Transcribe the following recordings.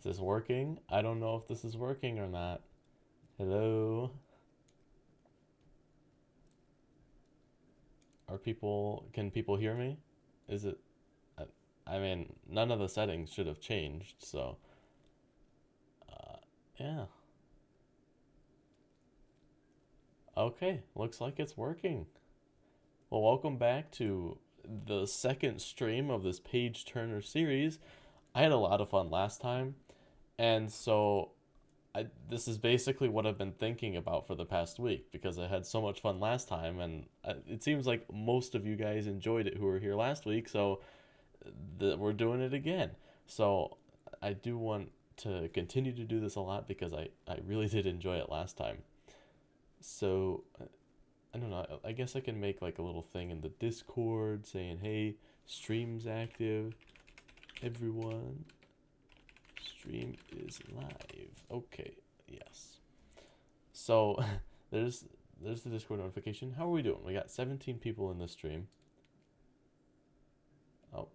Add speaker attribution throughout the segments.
Speaker 1: Is this working? I don't know if this is working or not. Hello? Can people hear me? Is it, I, I mean, none of the settings should have changed, so, uh, yeah. Okay, looks like it's working. Well, welcome back to the second stream of this page turner series. I had a lot of fun last time, and so this is basically what I've been thinking about for the past week because I had so much fun last time, and it seems like most of you guys enjoyed it who were here last week, so we're doing it again. So I do want to continue to do this a lot because I really did enjoy it last time. So I don't know. I guess I can make like a little thing in the Discord saying, "Hey, stream's active. Everyone, stream is live." Okay, yes. So there's the Discord notification. How are we doing? We got 17 people in the stream. Oh.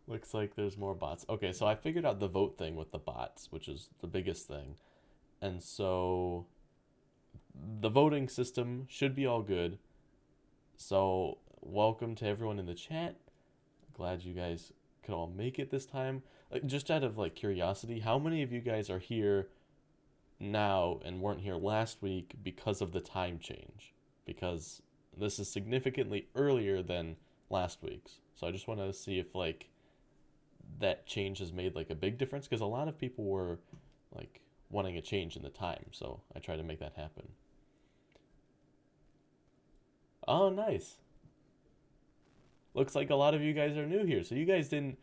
Speaker 1: Looks like there's more bots. Okay, so I figured out the vote thing with the bots, which is the biggest thing. And so the voting system should be all good. So welcome to everyone in the chat. Glad you guys could all make it this time. Like, just out of like curiosity, how many of you guys are here now and weren't here last week because of the time change? Because this is significantly earlier than last week's. So I just want to see if like that change has made like a big difference because a lot of people were like wanting a change in the time. So I try to make that happen. Oh, nice. Looks like a lot of you guys are new here. So you guys didn't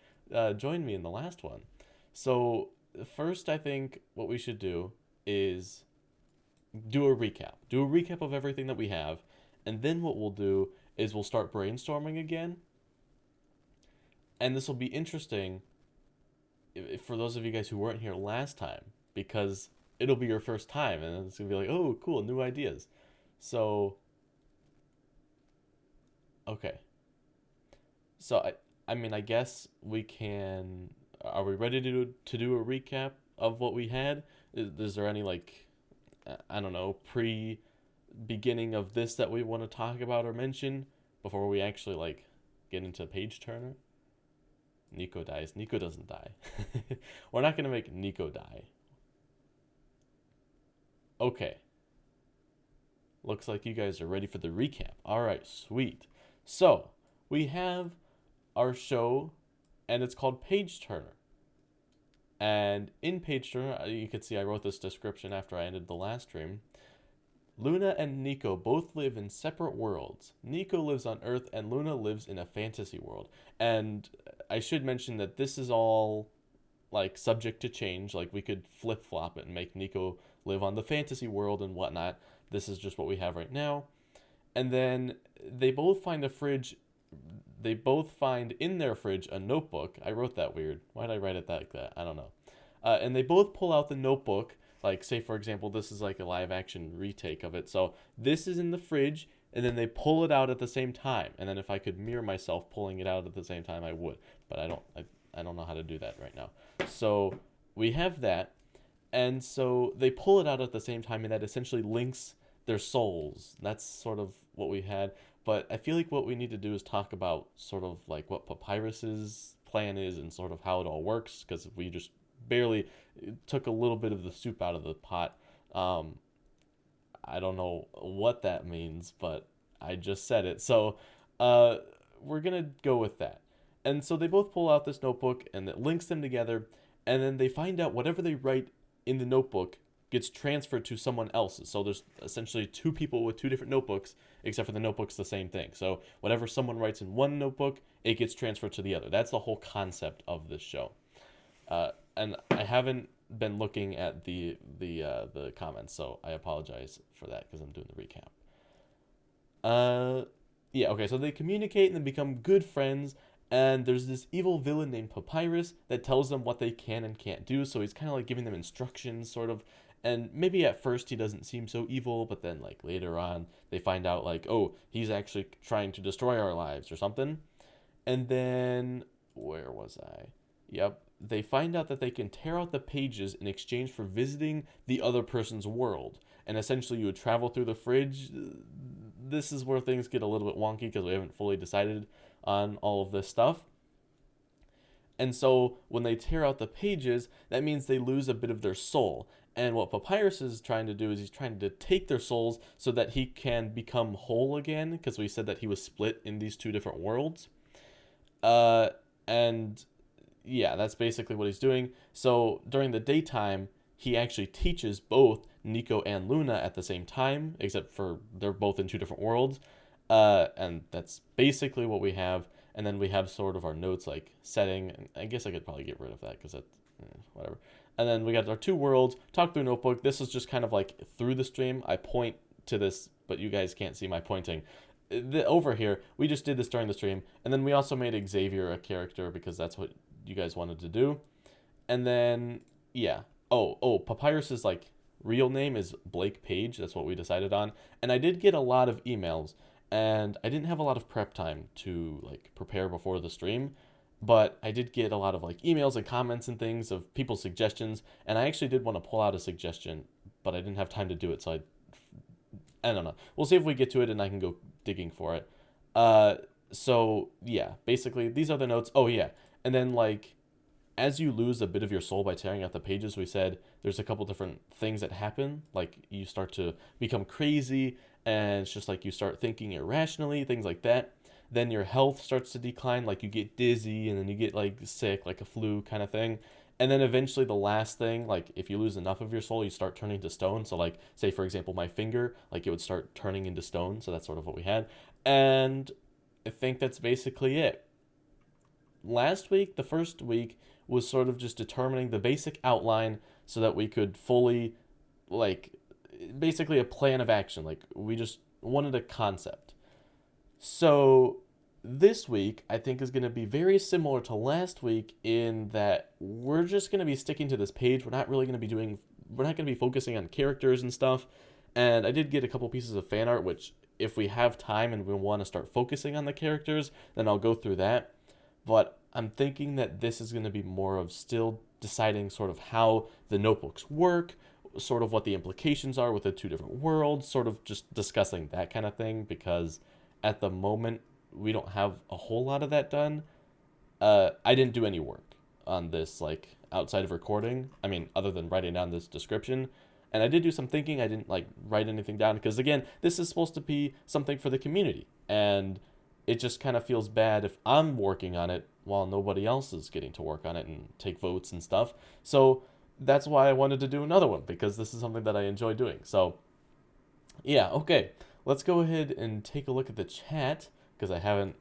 Speaker 1: join me in the last one. So first, I think what we should do is do a recap. Do a recap of everything that we have, and then what we'll do is we'll start brainstorming again. And this will be interesting for those of you guys who weren't here last time because it'll be your first time, and it's gonna be like, oh, cool, new ideas. So, okay. So I mean, I guess we can. Are we ready to do a recap of what we had? Is there any like, I don't know, pre beginning of this that we want to talk about or mention before we actually like get into page turner? Nico dies. Nico doesn't die. We're not gonna make Nico die. Okay. Looks like you guys are ready for the recap. All right, sweet. So we have our show, and it's called Page Turner. And in Page Turner, you can see I wrote this description after I ended the last stream. Luna and Nico both live in separate worlds. Nico lives on Earth and Luna lives in a fantasy world. And I should mention that this is all like subject to change. Like we could flip flop it and make Nico live on the fantasy world and whatnot. This is just what we have right now. And then they both find a fridge. They both find in their fridge a notebook. I wrote that weird. Why did I write it like that? I don't know. And they both pull out the notebook. Like, say, for example, this is like a live action retake of it. So this is in the fridge, and then they pull it out at the same time. And then if I could mirror myself pulling it out at the same time, I would. But I don't. I don't know how to do that right now. So we have that, and so they pull it out at the same time, and that essentially links their souls. That's sort of what we had. But I feel like what we need to do is talk about sort of like what Papyrus's plan is and sort of how it all works, because we just barely took a little bit of the soup out of the pot. Um, I don't know what that means, but I just said it. So uh, we're going to go with that. And so they both pull out this notebook and it links them together. And then they find out whatever they write in the notebook gets transferred to someone else's. So there's essentially two people with two different notebooks, except for the notebook's the same thing. So whatever someone writes in one notebook, it gets transferred to the other. That's the whole concept of this show. And I haven't been looking at the comments, so I apologize for that because I'm doing the recap. Yeah, okay, so they communicate and they become good friends. And there's this evil villain named Papyrus that tells them what they can and can't do. So he's kind of like giving them instructions, sort of. And maybe at first he doesn't seem so evil, but then like later on they find out like, oh, he's actually trying to destroy our lives or something. And then where was I? Yep. they find out that they can tear out the pages in exchange for visiting the other person's world. And essentially, you would travel through the fridge. This is where things get a little bit wonky because we haven't fully decided on all of this stuff. And so when they tear out the pages, that means they lose a bit of their soul. And what Papyrus is trying to do is he's trying to take their souls so that he can become whole again, because we said that he was split in these two different worlds. And yeah, that's basically what he's doing. So during the daytime, he actually teaches both Nico and Luna at the same time, except for they're both in two different worlds. And that's basically what we have. And then we have sort of our notes like setting. I guess I could probably get rid of that because that, whatever. And then we got our two worlds, talk through notebook. This is just kind of like through the stream. I point to this, but you guys can't see my pointing. Over here, we just did this during the stream. And then we also made Xavier a character because that's what you guys wanted to do. And then, yeah. Oh, Papyrus's like real name is Blake Page. That's what we decided on. And I did get a lot of emails. And I didn't have a lot of prep time to like prepare before the stream, but I did get a lot of like emails and comments and things of people's suggestions, and I actually did want to pull out a suggestion, but I didn't have time to do it, so I don't know. We'll see if we get to it and I can go digging for it. So yeah, basically these are the notes. Oh yeah, and then like as you lose a bit of your soul by tearing out the pages, we said there's a couple different things that happen. Like you start to become crazy, and it's just like you start thinking irrationally, things like that. Then your health starts to decline, like you get dizzy, and then you get like sick, like a flu kind of thing. And then eventually the last thing, like if you lose enough of your soul, you start turning to stone. So like say for example my finger, like it would start turning into stone. So that's sort of what we had. And I think that's basically it. Last week, the first week, was sort of just determining the basic outline so that we could fully, like, basically a plan of action. Like, we just wanted a concept. So, this week, I think, is going to be very similar to last week in that we're just going to be sticking to this page. We're not really going to be we're not going to be focusing on characters and stuff. And I did get a couple pieces of fan art, which, if we have time and we want to start focusing on the characters, then I'll go through that. But I'm thinking that this is going to be more of still deciding sort of how the notebooks work, sort of what the implications are with the two different worlds, sort of just discussing that kind of thing, because at the moment we don't have a whole lot of that done. I didn't do any work on this, like, outside of recording. I mean, other than writing down this description. And I did do some thinking. I didn't, like, write anything down, because, again, this is supposed to be something for the community. And it just kind of feels bad if I'm working on it while nobody else is getting to work on it and take votes and stuff. So that's why I wanted to do another one, because this is something that I enjoy doing. So yeah, okay. Let's go ahead and take a look at the chat, because I haven't...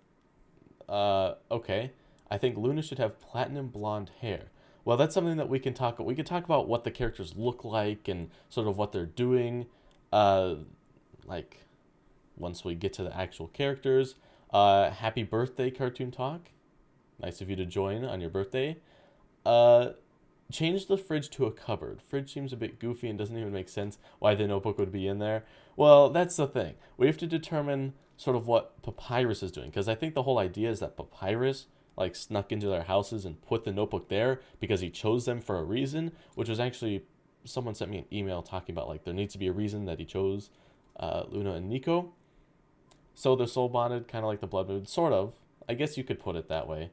Speaker 1: okay. I think Luna should have platinum blonde hair. Well, that's something that we can talk about. We can talk about what the characters look like and sort of what they're doing, like, once we get to the actual characters. Happy birthday, Cartoon Talk. Nice of you to join on your birthday. Change the fridge to a cupboard. Fridge seems a bit goofy and doesn't even make sense why the notebook would be in there. Well, that's the thing. We have to determine sort of what Papyrus is doing, because I think the whole idea is that Papyrus like snuck into their houses and put the notebook there because he chose them for a reason, which was actually, someone sent me an email talking about like there needs to be a reason that he chose Luna and Nico. So they're soul bonded, kind of like the Blood Moon, sort of. I guess you could put it that way.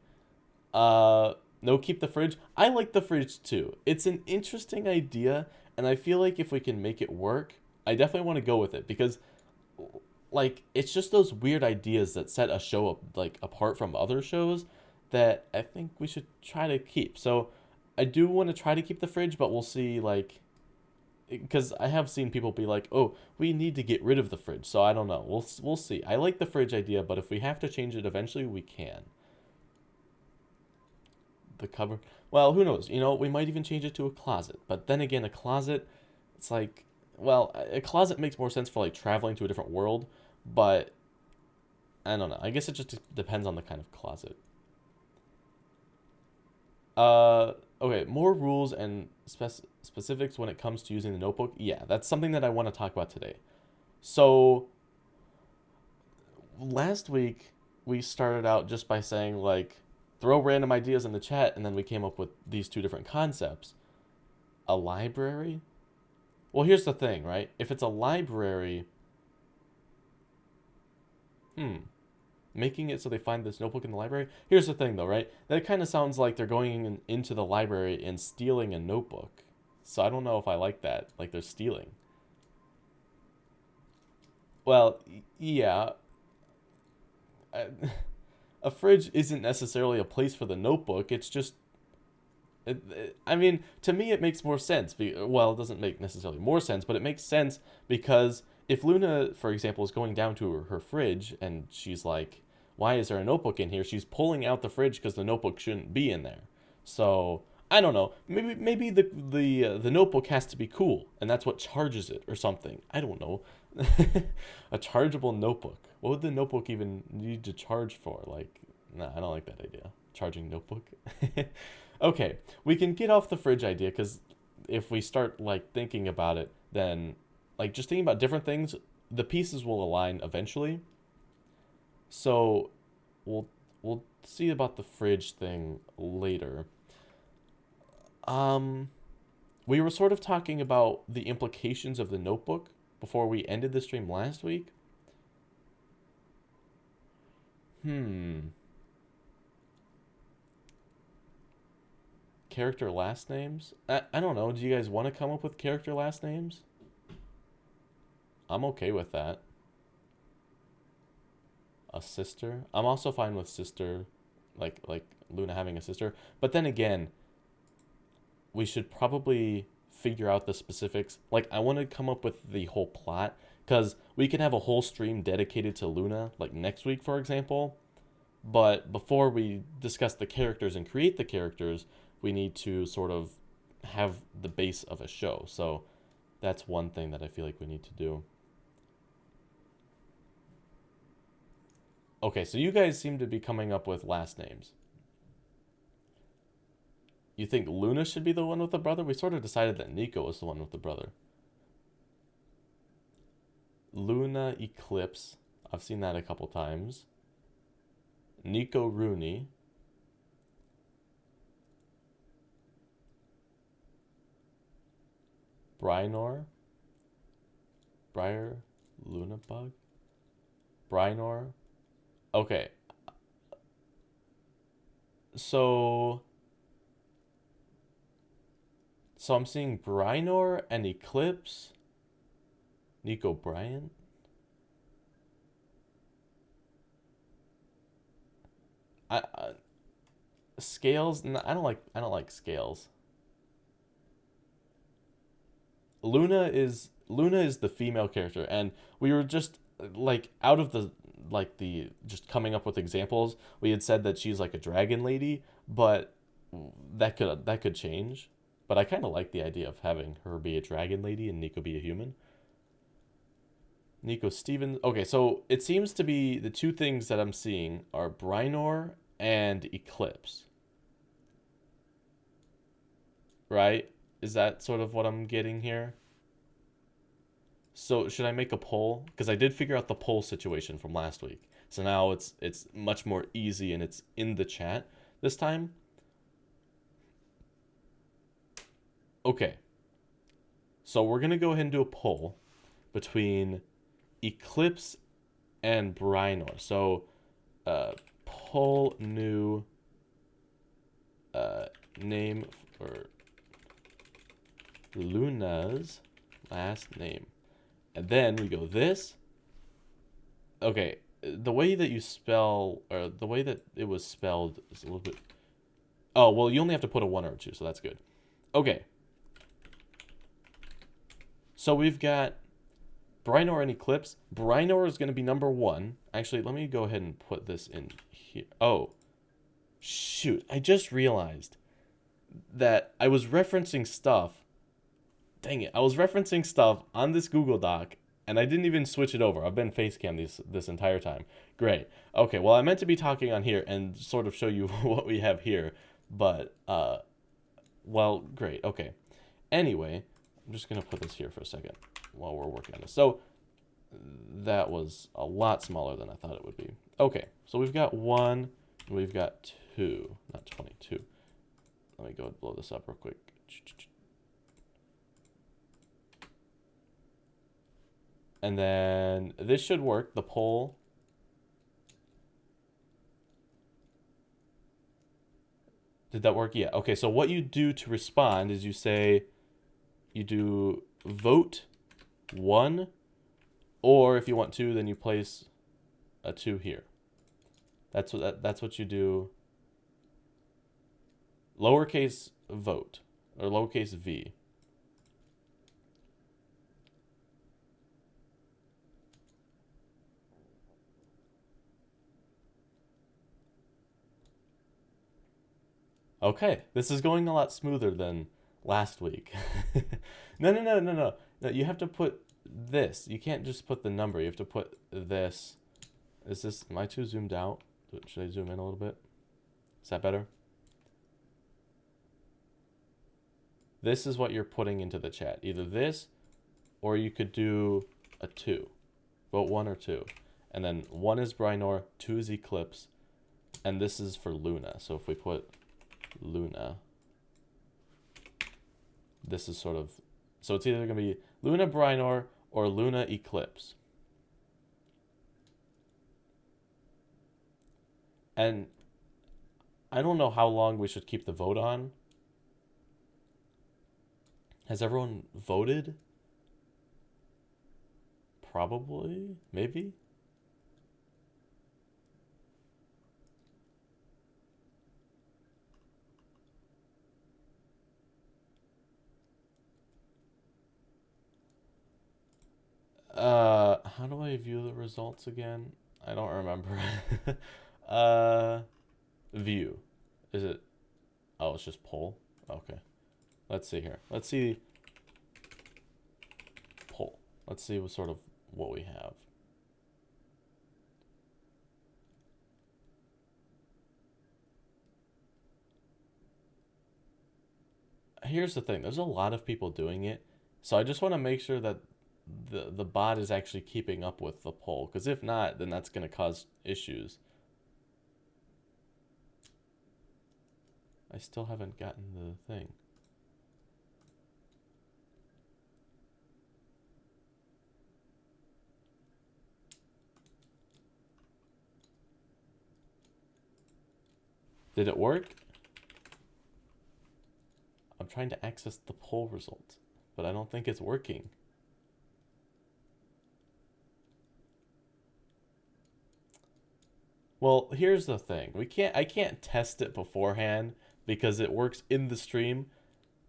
Speaker 1: No, keep the fridge. I like the fridge too. It's an interesting idea, and I feel like if we can make it work, I definitely want to go with it, because like it's just those weird ideas that set a show up like apart from other shows that I think we should try to keep. So I do want to try to keep the fridge, but we'll see, like, because I have seen people be like, oh, we need to get rid of the fridge. So I don't know. We'll see. I like the fridge idea, but if we have to change it eventually, we can. The cupboard. Well, who knows? You know, we might even change it to a closet. But then again, a closet, it's like, well, a closet makes more sense for like traveling to a different world, but I don't know. I guess it just depends on the kind of closet. Okay, more rules and specifics when it comes to using the notebook. Yeah, that's something that I want to talk about today. So, last week, we started out just by saying, like, throw random ideas in the chat, and then we came up with these two different concepts. A library? Well, here's the thing, right? If it's a library, making it so they find this notebook in the library. Here's the thing, though, right? That kind of sounds like they're going into the library and stealing a notebook. So I don't know if I like that. Like they're stealing. Well, yeah. A fridge isn't necessarily a place for the notebook. It's just... I mean, to me, it makes more sense. Well, it doesn't make necessarily more sense, but it makes sense because if Luna, for example, is going down to her fridge and she's like, why is there a notebook in here? She's pulling out the fridge because the notebook shouldn't be in there. So, I don't know. Maybe the notebook has to be cool, and that's what charges it or something. I don't know. A chargeable notebook. What would the notebook even need to charge for? Like, nah, I don't like that idea. Charging notebook. Okay, we can get off the fridge idea because if we start like thinking about it, then like just thinking about different things, the pieces will align eventually. So we'll see about the fridge thing later. We were sort of talking about the implications of the notebook before we ended the stream last week. Character last names? I don't know. Do you guys want to come up with character last names? I'm okay with that. A sister? I'm also fine with sister, like Luna having a sister. But then again, we should probably figure out the specifics. Like, I want to come up with the whole plot, because we can have a whole stream dedicated to Luna, like next week, for example. But before we discuss the characters and create the characters, we need to sort of have the base of a show. So that's one thing that I feel like we need to do. Okay, so you guys seem to be coming up with last names. You think Luna should be the one with the brother? We sort of decided that Nico was the one with the brother. Luna Eclipse. I've seen that a couple times. Nico Rooney. Brynor. Briar. Lunabug. Brynor. Okay. So I'm seeing Brynor and Eclipse. Nico Bryant. Scales. No, I don't like Scales. Luna is the female character, and we were just like out of the just coming up with examples. We had said that she's like a dragon lady, but that could change. But I kind of like the idea of having her be a dragon lady and Nico be a human. Nico Stevens. Okay, so it seems to be the two things that I'm seeing are Brynor and Eclipse. Right? Is that sort of what I'm getting here? So should I make a poll? Because I did figure out the poll situation from last week. So now it's much more easy and it's in the chat this time. Okay. So we're going to go ahead and do a poll between Eclipse and Brynor. So poll new name for Luna's last name. And then we go this. Okay, the way that you spell, or the way that it was spelled is a little bit... Oh, well, you only have to put a 1 or a 2, so that's good. Okay. So we've got Brynor and Eclipse. Brynor is going to be number 1. Actually, let me go ahead and put this in here. Oh, shoot. I just realized that I was referencing stuff. Dang it. I was referencing stuff on this Google Doc, and I didn't even switch it over. I've been facecam this entire time. Great. Okay, well, I meant to be talking on here and sort of show you what we have here, but, well, great. Okay. Anyway, I'm just going to put this here for a second while we're working on this. So that was a lot smaller than I thought it would be. Okay, so we've got 1, We've got 2, not 22. Let me go and blow this up real quick. And then this should work, the poll. Did that work? Yeah. Okay, so what you do to respond is you say, you do vote 1, or if you want 2, then you place a 2 here. That's what you do. Lowercase vote, or lowercase v. Okay, this is going a lot smoother than last week. No. You have to put this. You can't just put the number. You have to put this. Is this, am I too zoomed out? Should I zoom in a little bit? Is that better? This is what you're putting into the chat. Either this, or you could do a 2. Vote 1 or 2. And then 1 is Brynor, 2 is Eclipse, and this is for Luna. So if we put Luna, this is sort of, so it's either going to be Luna Brynor or Luna Eclipse. And I don't know how long we should keep the vote on. Has everyone voted? Probably, maybe. How do I view the results again? I don't remember. View. Is it? Oh, it's just poll. Okay. Let's see here. Let's see poll. Let's see what we have. Here's the thing. There's a lot of people doing it. So I just want to make sure that the bot is actually keeping up with the poll, because if not, then that's going to cause issues. I still haven't gotten the thing. Did it work? I'm trying to access the poll results, but I don't think it's working. Well, here's the thing. I can't test it beforehand because it works in the stream.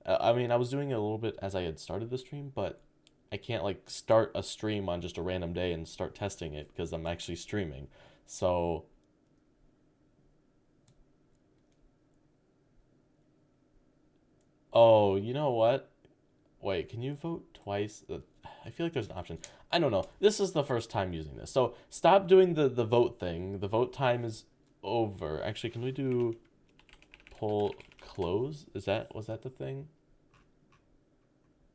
Speaker 1: I mean, I was doing it a little bit as I had started the stream, but I can't like start a stream on just a random day and start testing it because I'm actually streaming. So oh, you know what? Wait, can you vote twice? I feel like there's an option. I don't know. This is the first time using this. So stop doing the vote thing. The vote time is over. Actually, can we do poll close? Was that the thing?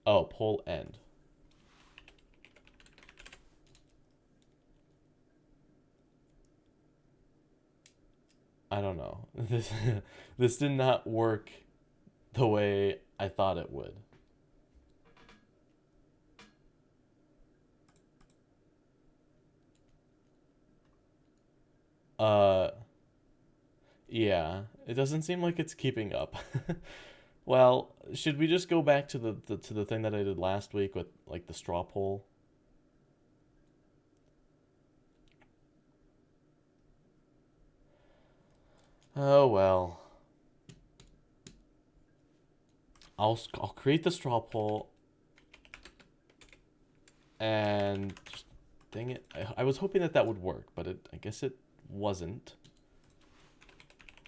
Speaker 1: Oh, poll end. I don't know. This did not work the way I thought it would. Yeah, it doesn't seem like it's keeping up. Well, should we just go back to the thing that I did last week with like the straw poll? Oh well. I'll create the straw poll and just, dang it. I was hoping that would work, but I guess it wasn't.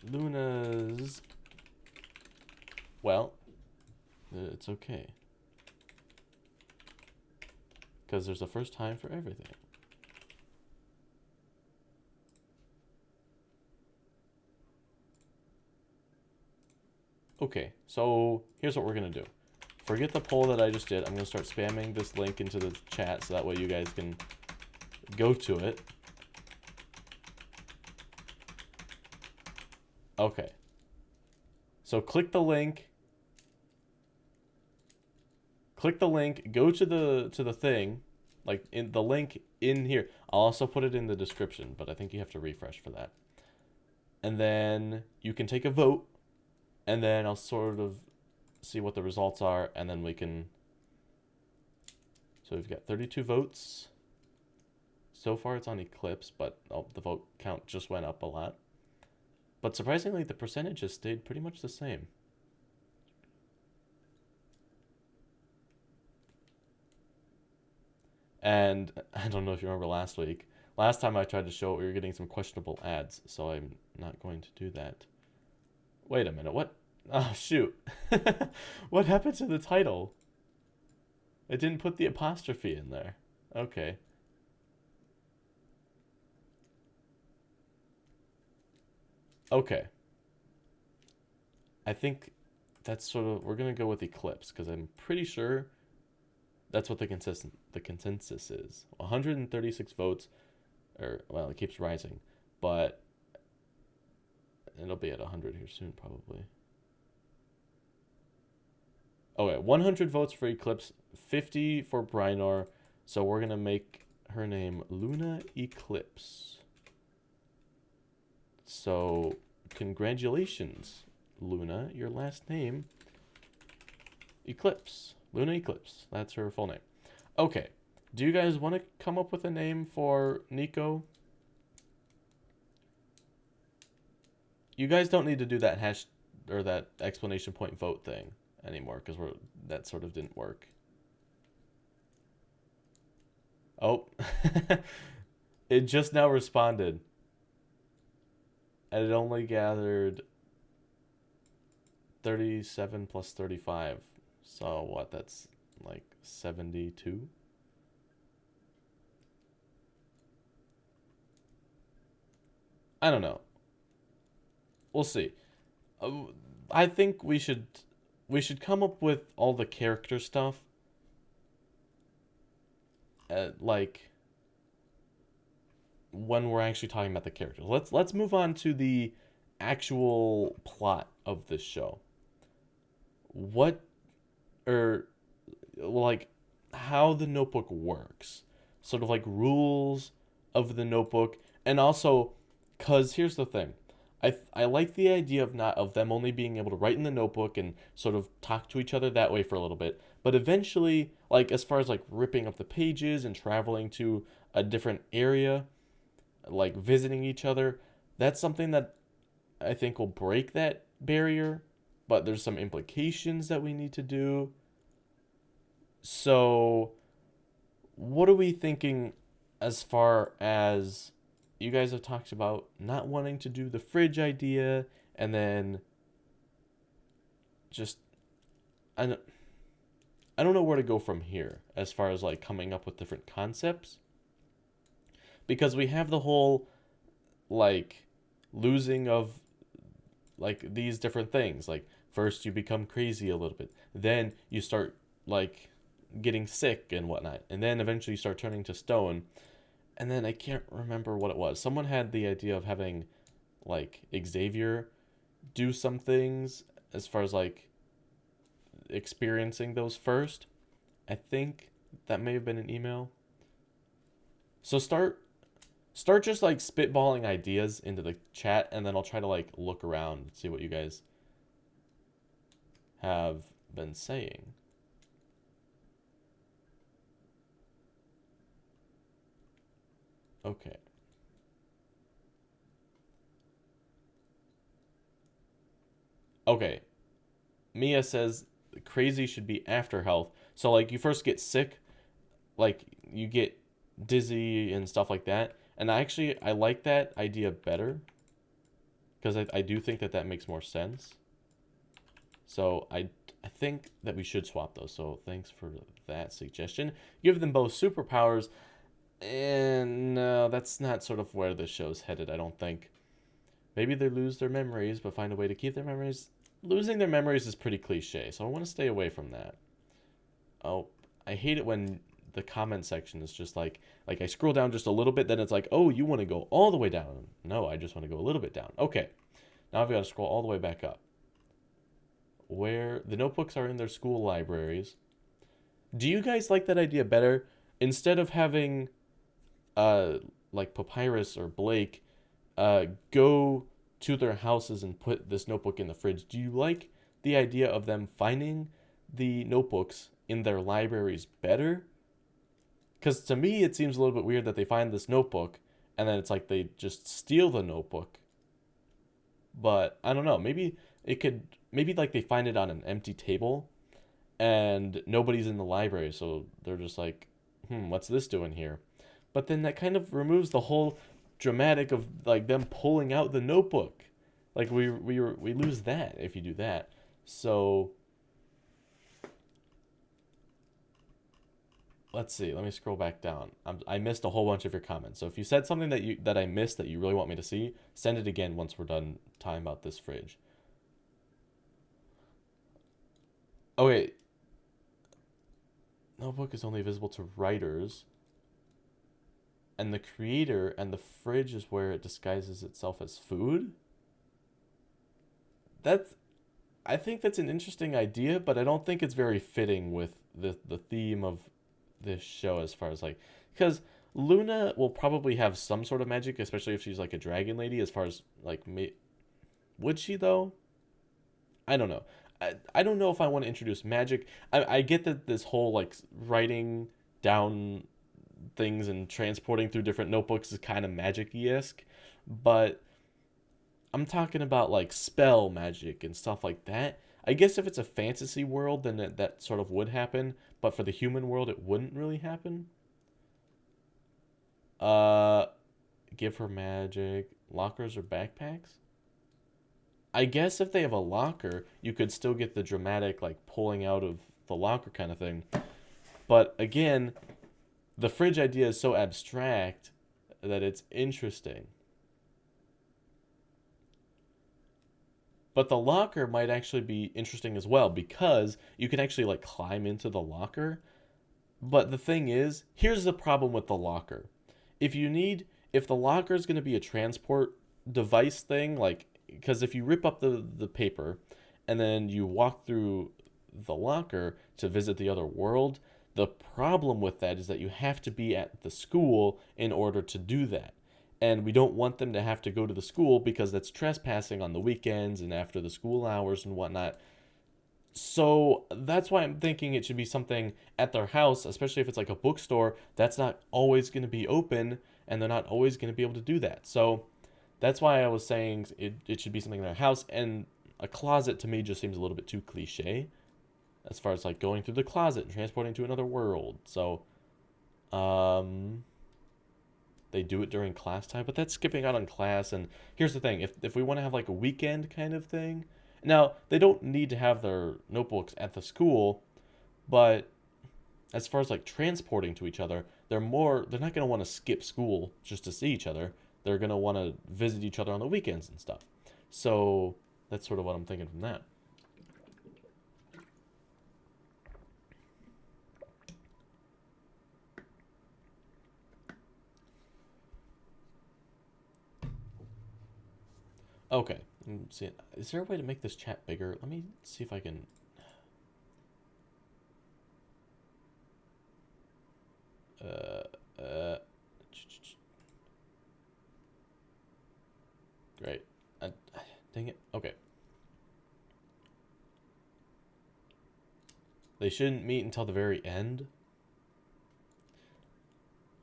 Speaker 1: Luna's, well, it's okay, because there's a first time for everything. Okay, so here's what we're gonna do. Forget the poll that I just did. I'm gonna start spamming this link into the chat so that way you guys can go to it. Okay. So click the link. Click the link, go to the thing, like in the link in here. I'll also put it in the description, but I think you have to refresh for that. And then you can take a vote, and then I'll sort of see what the results are, and then we can. So we've got 32 votes. So far it's on Eclipse, but the vote count just went up a lot. But surprisingly, the percentages stayed pretty much the same. And I don't know if you remember last week. Last time I tried to show it, we were getting some questionable ads, so I'm not going to do that. Wait a minute, what? Oh, shoot. What happened to the title? It didn't put the apostrophe in there. Okay. Okay. I think that's sort of, we're going to go with Eclipse, because I'm pretty sure that's what the consensus is. 136 votes, or, well, it keeps rising, but it'll be at 100 here soon, probably. Okay, 100 votes for Eclipse, 50 for Brynor, so we're going to make her name Luna Eclipse. So, congratulations, Luna. Your last name, Eclipse. Luna Eclipse. That's her full name. Okay. Do you guys want to come up with a name for Nico? You guys don't need to do that hash or that exclamation point vote thing anymore, because that sort of didn't work. Oh. It just now responded. And it only gathered 37 plus 35. So what, that's like 72? I don't know. We'll see. I think we should come up with all the character stuff. Like when we're actually talking about the characters. Let's move on to the actual plot of this show. What, or like how the notebook works, sort of like rules of the notebook, and also, cause here's the thing, I like the idea of them only being able to write in the notebook and sort of talk to each other that way for a little bit, but eventually, like as far as like ripping up the pages and traveling to a different area, like visiting each other, that's something that I think will break that barrier, but there's some implications that we need to do. So, what are we thinking as far as you guys have talked about not wanting to do the fridge idea, and then just I don't know where to go from here as far as like coming up with different concepts, because we have the whole like losing of like these different things. Like first you become crazy a little bit, then you start like getting sick and whatnot, and then eventually you start turning to stone, and then I can't remember what it was. Someone had the idea of having like Xavier do some things as far as like experiencing those first. I think that may have been an email. So start just like spitballing ideas into the chat, and then I'll try to like look around and see what you guys have been saying. Okay. Okay. Mia says crazy should be after health. So like you first get sick, like you get dizzy and stuff like that. And I like that idea better, because I do think that makes more sense. So I think that we should swap those. So thanks for that suggestion. Give them both superpowers. And no, that's not sort of where the show's headed, I don't think. Maybe they lose their memories, but find a way to keep their memories. Losing their memories is pretty cliche, so I want to stay away from that. Oh, I hate it when the comment section is just like I scroll down just a little bit, then it's like, oh, you want to go all the way down. No, I just want to go a little bit down. Okay, Now I've got to scroll all the way back up. Where the notebooks are in their school libraries. Do you guys like that idea better? Instead of having uh like Papyrus or Blake go to their houses and put this notebook in the fridge, do you like the idea of them finding the notebooks in their libraries better? Because to me, it seems a little bit weird that they find this notebook and then it's like they just steal the notebook. But I don't know. Maybe it could. Maybe like they find it on an empty table and nobody's in the library, so they're just like, what's this doing here? But then that kind of removes the whole dramatic of like them pulling out the notebook. Like we lose that if you do that. So let's see. Let me scroll back down. I missed a whole bunch of your comments. So if you said something that I missed that you really want me to see, send it again once we're done talking about this fridge. Okay. Notebook is only visible to writers. And the creator and the fridge is where it disguises itself as food? That's I think that's an interesting idea, but I don't think it's very fitting with the theme of this show as far as like because Luna will probably have some sort of magic, especially if she's like a dragon lady. As far as like, would she though? I don't know. I don't know if I want to introduce magic. I get that this whole like writing down things and transporting through different notebooks is kind of magic-esque, but I'm talking about like spell magic and stuff like that. I guess if it's a fantasy world, then that sort of would happen, but for the human world, it wouldn't really happen. Uh, give her magic, lockers or backpacks. I guess if they have a locker, you could still get the dramatic like pulling out of the locker kind of thing. But again, the fridge idea is so abstract that it's interesting. But the locker might actually be interesting as well because you can actually like climb into the locker. But the thing is, here's the problem with the locker. If you need if the locker is going to be a transport device thing, like because if you rip up the paper and then you walk through the locker to visit the other world, the problem with that is that you have to be at the school in order to do that. And we don't want them to have to go to the school because that's trespassing on the weekends and after the school hours and whatnot. So that's why I'm thinking it should be something at their house, especially if it's like a bookstore that's not always going to be open and they're not always going to be able to do that. So that's why I was saying it should be something in their house. And a closet to me just seems a little bit too cliche as far as like going through the closet and transporting to another world. So, they do it during class time, but that's skipping out on class. And here's the thing: if we want to have like a weekend kind of thing, now they don't need to have their notebooks at the school, but as far as like transporting to each other, they're not gonna want to skip school just to see each other. They're gonna want to visit each other on the weekends and stuff. So that's sort of what I'm thinking from that. Okay. See, is there a way to make this chat bigger? Let me see if I can. Uh, uh, Great. Dang it. Okay. They shouldn't meet until the very end.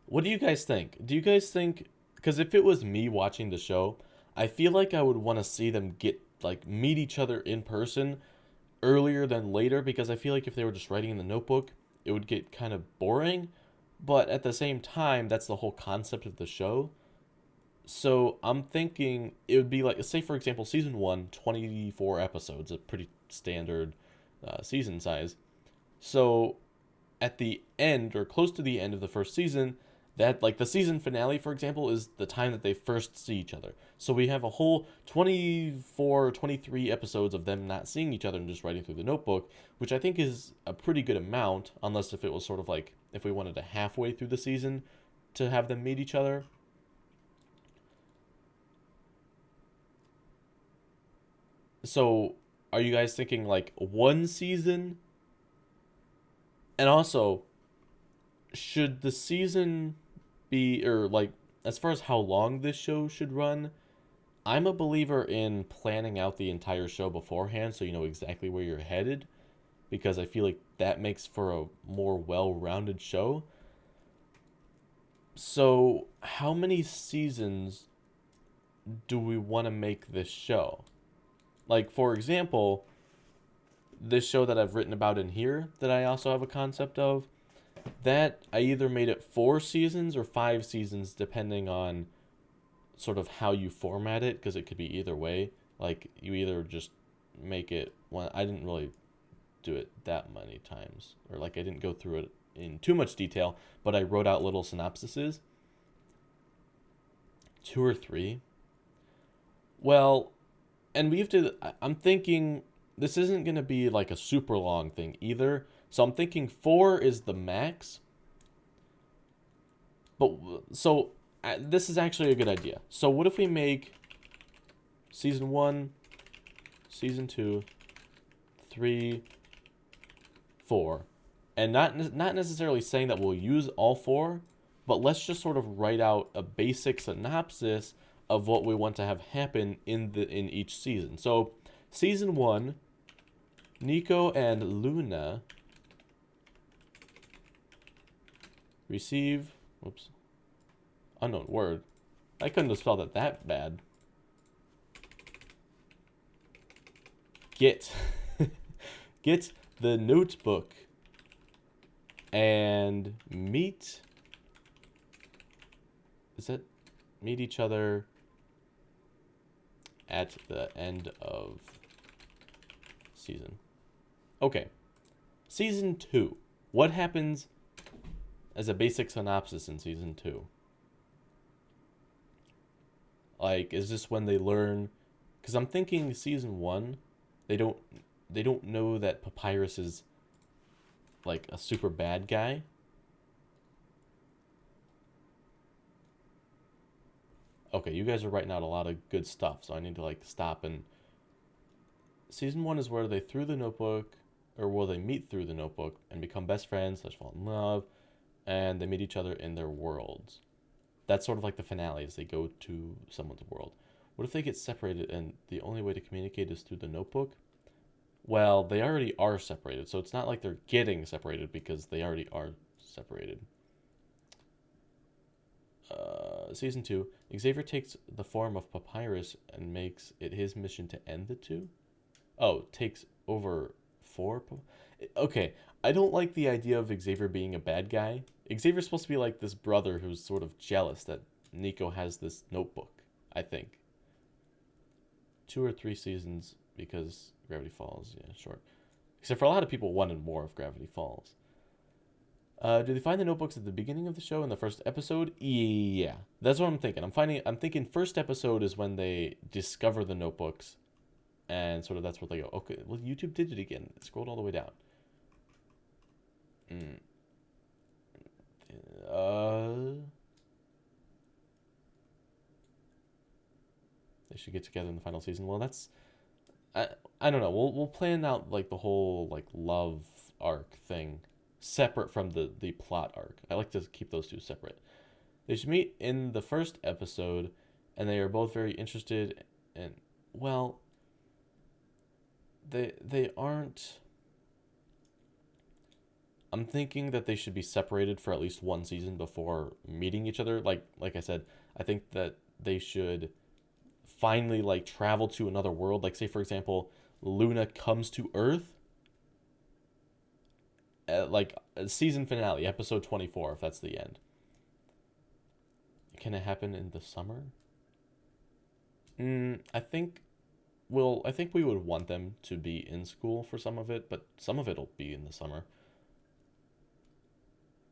Speaker 1: What do you guys think? Do you guys think? Because if it was me watching the show, I feel like I would want to see them get like meet each other in person earlier than later because I feel like if they were just writing in the notebook, it would get kind of boring. But at the same time, that's the whole concept of the show. So I'm thinking it would be like, say, for example, season one, 24 episodes, a pretty standard season size. So at the end or close to the end of the first season, that like the season finale, for example, is the time that they first see each other. So we have a whole 24, 23 episodes of them not seeing each other and just writing through the notebook, which I think is a pretty good amount, unless if it was sort of like if we wanted to halfway through the season to have them meet each other. So, are you guys thinking like one season? And also, should the season be, or like, as far as how long this show should run, I'm a believer in planning out the entire show beforehand so you know exactly where you're headed, because I feel like that makes for a more well rounded show. So, how many seasons do we want to make this show? Like, for example, this show that I've written about in here, that I also have a concept of, that I either made it 4 seasons or 5 seasons, depending on sort of how you format it, because it could be either way. Like, you either just make it one. I didn't really do it that many times, or like I didn't go through it in too much detail, but I wrote out little synopsises. 2 or 3. Well, and we have to. I'm thinking this isn't going to be like a super long thing either. So I'm thinking 4 is the max. But so this is actually a good idea. So what if we make season 1, season 2, 3, 4, and not necessarily saying that we'll use all 4, but let's just sort of write out a basic synopsis of what we want to have happen in each season. So season 1, Nico and Luna receive, whoops, unknown word. I couldn't have spelled it that bad. Get get the notebook and meet, is it meet each other at the end of season. Okay. Season 2. What happens as a basic synopsis in season 2? Like, is this when they learn? Because I'm thinking season 1, they don't they don't know that Papyrus is like a super bad guy. Okay, you guys are writing out a lot of good stuff, so I need to like stop and. Season 1 is where they through the notebook, or will they meet through the notebook and become best friends / fall in love, and they meet each other in their worlds. That's sort of like the finale as they go to someone's world. What if they get separated and the only way to communicate is through the notebook? Well, they already are separated, so it's not like they're getting separated because they already are separated. Season 2, Xavier takes the form of Papyrus and makes it his mission to end the two. Oh, takes over 4. Okay, I don't like the idea of Xavier being a bad guy. Xavier's supposed to be like this brother who's sort of jealous that Nico has this notebook, I think. 2 or 3 seasons because Gravity Falls, yeah, short. Except for a lot of people wanted more of Gravity Falls. Do they find the notebooks at the beginning of the show in the first episode? Yeah, that's what I'm thinking. I'm thinking first episode is when they discover the notebooks, and sort of that's where they go. Okay, well YouTube did it again. It scrolled all the way down. They should get together in the final season. Well, that's I don't know. We'll plan out like the whole like love arc thing separate from the plot arc. I like to keep those two separate. They should meet in the first episode, and they are both very interested in. Well, they aren't. I'm thinking that they should be separated for at least 1 season before meeting each other. Like I said, I think that they should finally like travel to another world. Like say for example, Luna comes to Earth at like a season finale, episode 24, if that's the end. Can it happen in the summer? I think I think we would want them to be in school for some of it, but some of it'll be in the summer.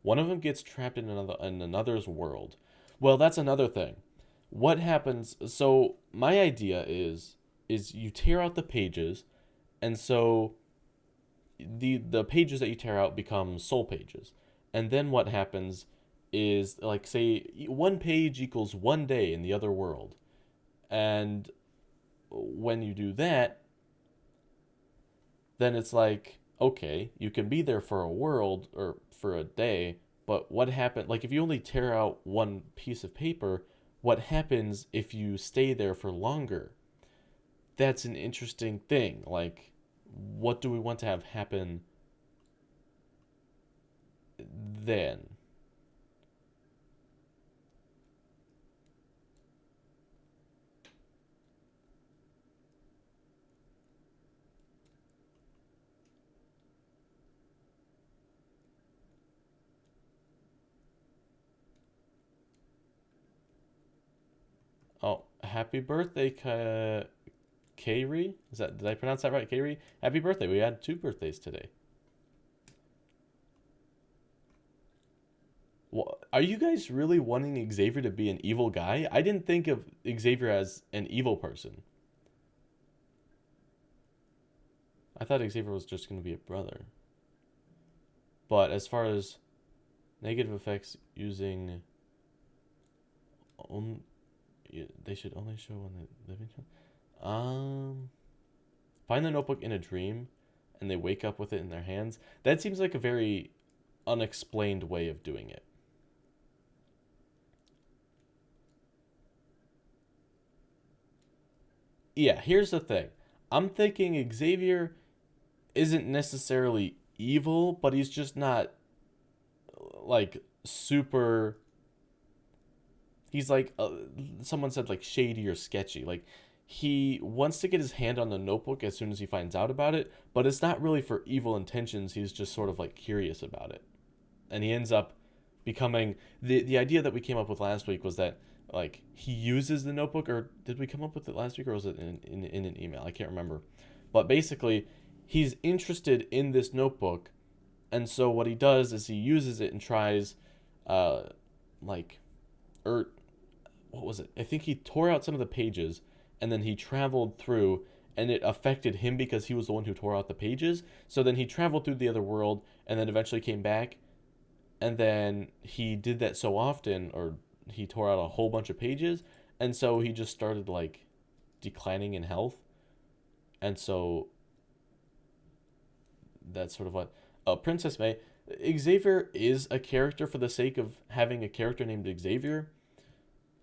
Speaker 1: One of them gets trapped in another's world. Well, that's another thing. What happens? So my idea is you tear out the pages, and so the pages that you tear out become soul pages, and then what happens is like say one page equals one day in the other world, and when you do that, then it's like, okay, you can be there for a world or for a day, but what happened? Like, if you only tear out one piece of paper, what happens if you stay there for longer? That's an interesting thing. Like, what do we want to have happen then? Oh, happy birthday, Kairi? Is that, did I pronounce that right, Kairi? Happy birthday. We had two birthdays today. Well, are you guys really wanting Xavier to be an evil guy? I didn't think of Xavier as an evil person. I thought Xavier was just going to be a brother. But as far as negative effects using, on, they should only show on the living. Find the notebook in a dream, and they wake up with it in their hands. That seems like a very unexplained way of doing it. Yeah, here's the thing. I'm thinking Xavier isn't necessarily evil, but he's just not like super. He's like someone said like shady or sketchy. Like he wants to get his hand on the notebook as soon as he finds out about it, but it's not really for evil intentions. He's just sort of like curious about it, and he ends up becoming the idea that we came up with last week was that like he uses the notebook, or did we come up with it last week, or was it in an email? I can't remember, but basically he's interested in this notebook, and so what he does is he uses it and tries uh like or what was it? I think he tore out some of the pages, and then he traveled through, and it affected him because he was the one who tore out the pages. So then he traveled through the other world and then eventually came back, and then he did that so often, or he tore out a whole bunch of pages, and so he just started like declining in health. And so that's sort of what Princess May. Xavier is a character for the sake of having a character named Xavier.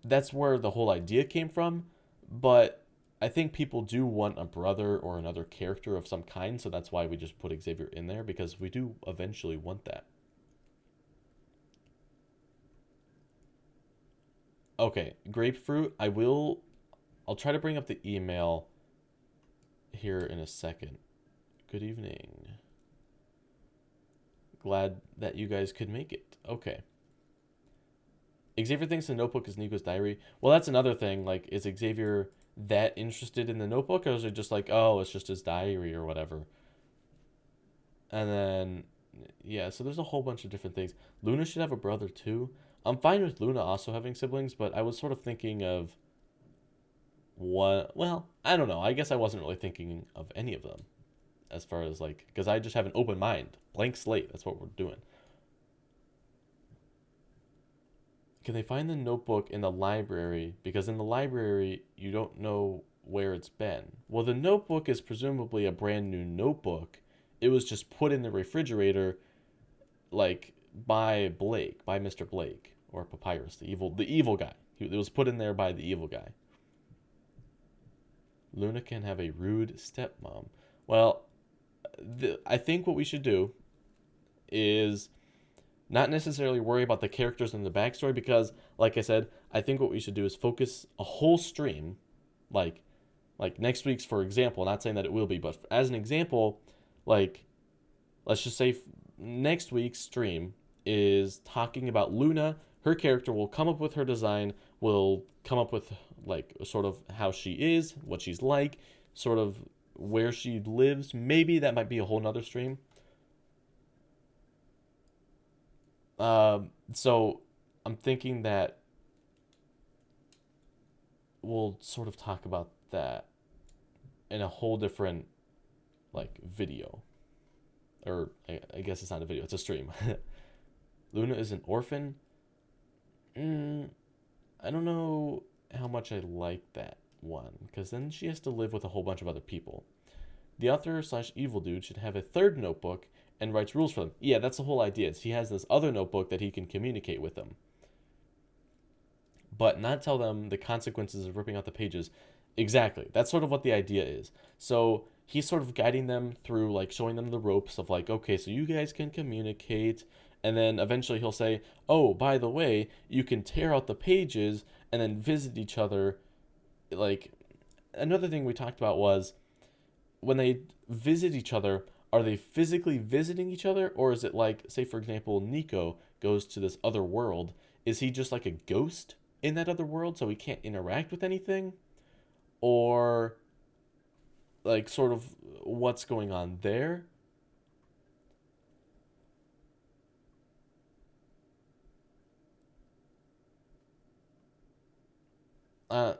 Speaker 1: That's where the whole idea came from. But I think people do want a brother or another character of some kind, so that's why we just put Xavier in there, because we do eventually want that. Okay, grapefruit. I'll try to bring up the email here in a second. Good evening. Glad that you guys could make it. Okay. Xavier thinks the notebook is Nico's diary. Well, that's another thing. Like, is Xavier that interested in the notebook, or is it just like, oh, it's just his diary or whatever? And then, yeah, so there's a whole bunch of different things. Luna should have a brother too. I'm fine with Luna also having siblings, but I was sort of thinking of what. Well, I don't know. I guess I wasn't really thinking of any of them as far as like, because I just have an open mind, blank slate. That's what we're doing. Can they find the notebook in the library? Because in the library, you don't know where it's been. Well, the notebook is presumably a brand new notebook. It was just put in the refrigerator, like by Blake, by Mr. Blake, or Papyrus, the evil guy. It was put in there by the evil guy. Luna can have a rude stepmom. Well, I think what we should do is not necessarily worry about the characters and the backstory, because like I said, I think what we should do is focus a whole stream, like like next week's for example, not saying that it will be, but as an example, like let's just say next week's stream is talking about Luna. Her character will come up with her design, will come up with like sort of how she is, what she's like, sort of where she lives. Maybe that might be a whole nother stream. So I'm thinking that we'll sort of talk about that in a whole different like video, or I guess it's not a video; it's a stream. Luna is an orphan. Mm, I don't know how much I like that one, because then she has to live with a whole bunch of other people. The author slash evil dude should have a third notebook and writes rules for them. Yeah, that's the whole idea. Is he has this other notebook that he can communicate with them, but not tell them the consequences of ripping out the pages. Exactly. That's sort of what the idea is. So he's sort of guiding them through, like showing them the ropes of like, okay, so you guys can communicate. And then eventually he'll say, oh, by the way, you can tear out the pages and then visit each other. Like, another thing we talked about was when they visit each other, are they physically visiting each other? Or is it like, say, for example, Nico goes to this other world. Is he just like a ghost in that other world so he can't interact with anything? Or like sort of what's going on there? Uh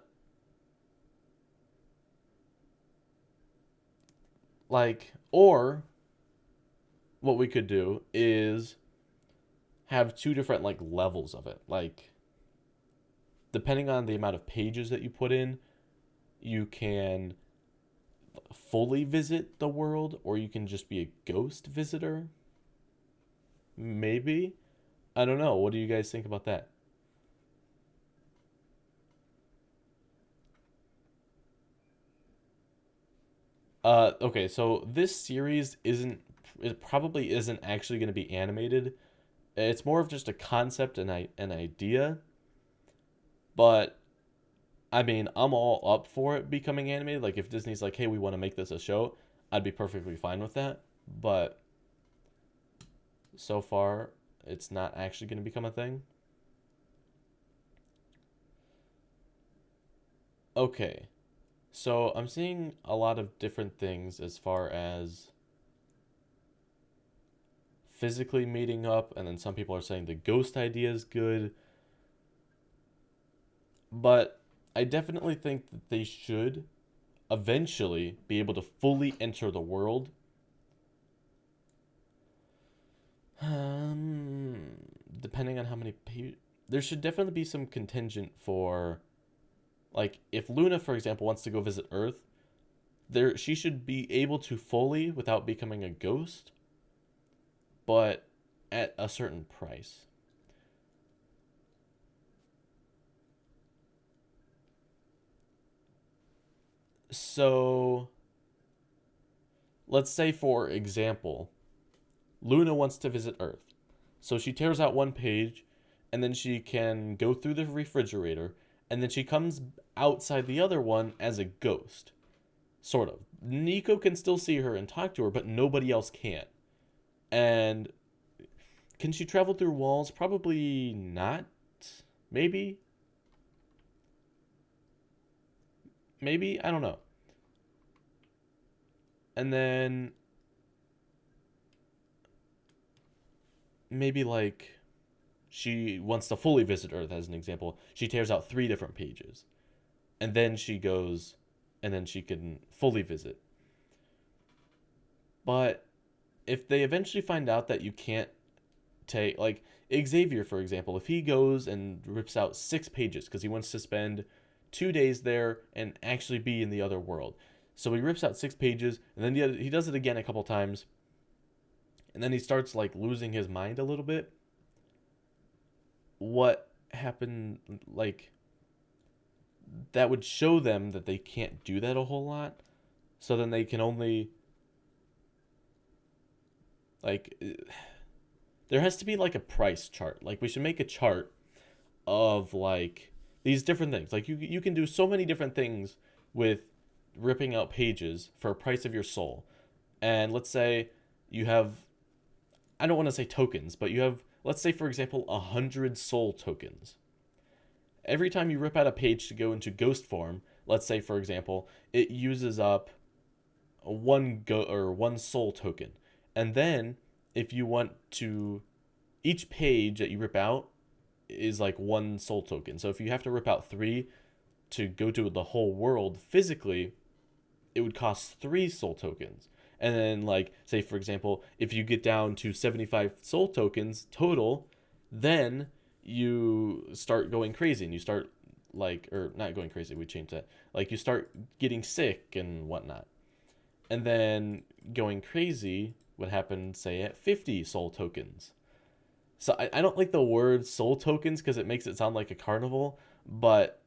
Speaker 1: like, or what we could do is have two different like levels of it. Like, depending on the amount of pages that you put in, you can fully visit the world or you can just be a ghost visitor. Maybe. I don't know. What do you guys think about that? Okay, so this series isn't, it probably isn't actually going to be animated. It's more of just a concept and an idea. But I mean, I'm all up for it becoming animated. Like if Disney's like, "Hey, we want to make this a show," I'd be perfectly fine with that. But so far, it's not actually going to become a thing. Okay. So I'm seeing a lot of different things as far as physically meeting up, and then some people are saying the ghost idea is good. But I definitely think that they should eventually be able to fully enter the world. Um, Depending on how many there should definitely be some contingent for, like, if Luna, for example, wants to go visit Earth, there she should be able to fully without becoming a ghost, but at a certain price. So let's say, for example, Luna wants to visit Earth. So she tears out one page, and then she can go through the refrigerator, and then she comes outside the other one as a ghost. Sort of. Nico can still see her and talk to her, but nobody else can. And can she travel through walls? Probably not. Maybe. Maybe. I don't know. And then maybe like she wants to fully visit Earth as an example. She tears out three different pages. And then she goes and then she can fully visit. But if they eventually find out that you can't take, like Xavier, for example, if he goes and rips out 6 pages because he wants to spend 2 days there and actually be in the other world. So he rips out 6 pages and then he does it again a couple times. And then he starts like losing his mind a little bit. What happened? Like, that would show them that they can't do that a whole lot. So then they can only, like, there has to be like a price chart. Like we should make a chart of like these different things. Like you can do so many different things with ripping out pages for a price of your soul. And let's say you have, I don't want to say tokens, but you have, let's say for example 100 soul tokens. Every time you rip out a page to go into ghost form, let's say for example, it uses up one soul token. And then if you want to, each page that you rip out is like one soul token. So if you have to rip out three to go to the whole world physically, it would cost 3 soul tokens. And then, like, say for example, if you get down to 75 soul tokens total, then you start going crazy and you start, like, or not going crazy, we changed that. Like, you start getting sick and whatnot. And then going crazy would happen, say, at 50 soul tokens. So I don't like the word soul tokens because it makes it sound like a carnival, but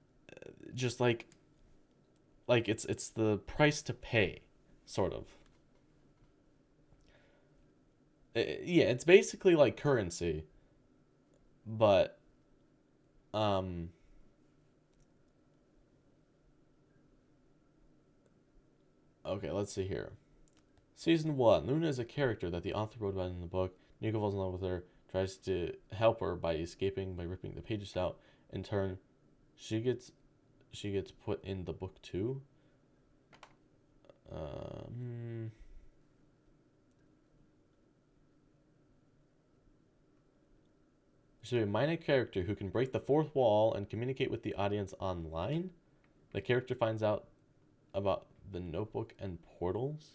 Speaker 1: just like it's the price to pay, sort of. Yeah, it's basically like currency, but um okay, let's see here. Season 1. Luna is a character that the author wrote about in the book. Nico falls in love with her, tries to help her by escaping by ripping the pages out. In turn, she gets put in the book too. Um, She's a minor character who can break the fourth wall and communicate with the audience online. The character finds out about the notebook and portals.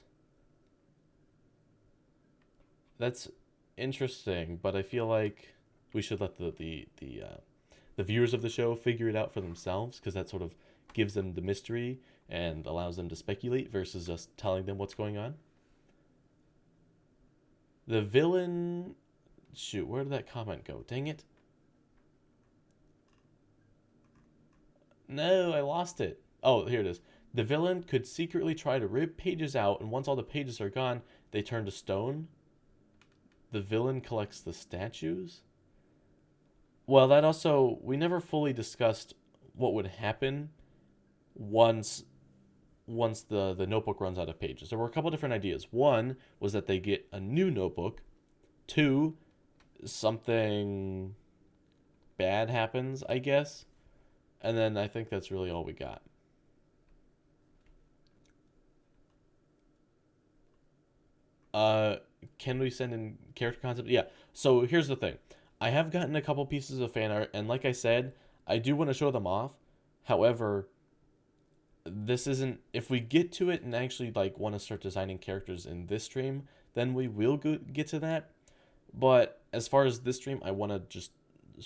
Speaker 1: That's interesting, but I feel like we should let the viewers of the show figure it out for themselves because that sort of gives them the mystery and allows them to speculate versus just telling them what's going on. The villain. Shoot, where did that comment go? Dang it. No, I lost it. Oh, here it is. The villain could secretly try to rip pages out, and once all the pages are gone, they turn to stone. The villain collects the statues. Well, that also, we never fully discussed what would happen once the notebook runs out of pages. There were a couple different ideas. One was that they get a new notebook. Two, something bad happens, I guess. And then I think that's really all we got. Uh, can we send in character concept? Yeah. So here's the thing. I have gotten a couple pieces of fan art, and like I said, I do want to show them off. However, this isn't. If we get to it and actually like want to start designing characters in this stream, then we will get to that. But as far as this stream, I want to just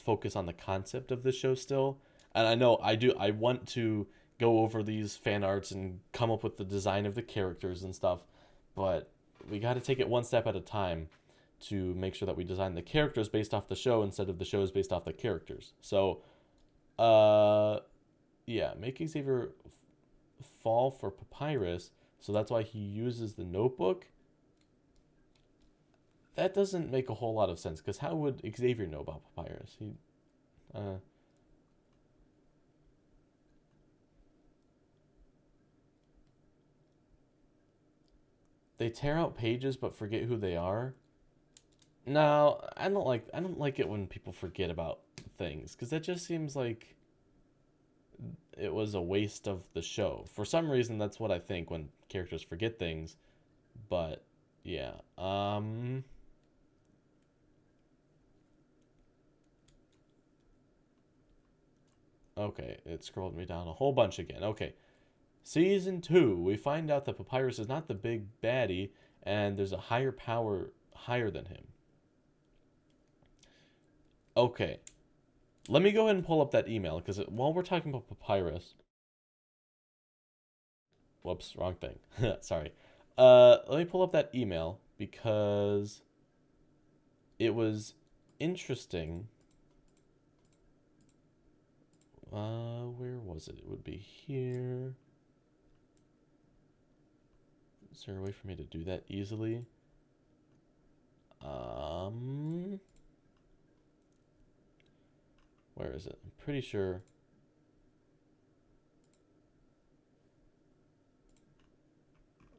Speaker 1: focus on the concept of this show still. And I know I do. I want to go over these fan arts and come up with the design of the characters and stuff, but we got to take it one step at a time to make sure that we design the characters based off the show instead of the shows based off the characters. So, uh, yeah, making Xavier fall for Papyrus, so that's why he uses the notebook. That doesn't make a whole lot of sense because how would Xavier know about Papyrus? Uh, they tear out pages but forget who they are. No, I don't like it when people forget about things because that just seems like it was a waste of the show. For some reason, that's what I think when characters forget things. But yeah, okay, it scrolled me down a whole bunch again. Okay, season 2, we find out that Papyrus is not the big baddie, and there's a higher power higher than him. Okay, let me go ahead and pull up that email because while we're talking about Papyrus, whoops, wrong thing. Sorry. Let me pull up that email because it was interesting. Where was it? It would be here. Is there a way for me to do that easily? Where is it? I'm pretty sure.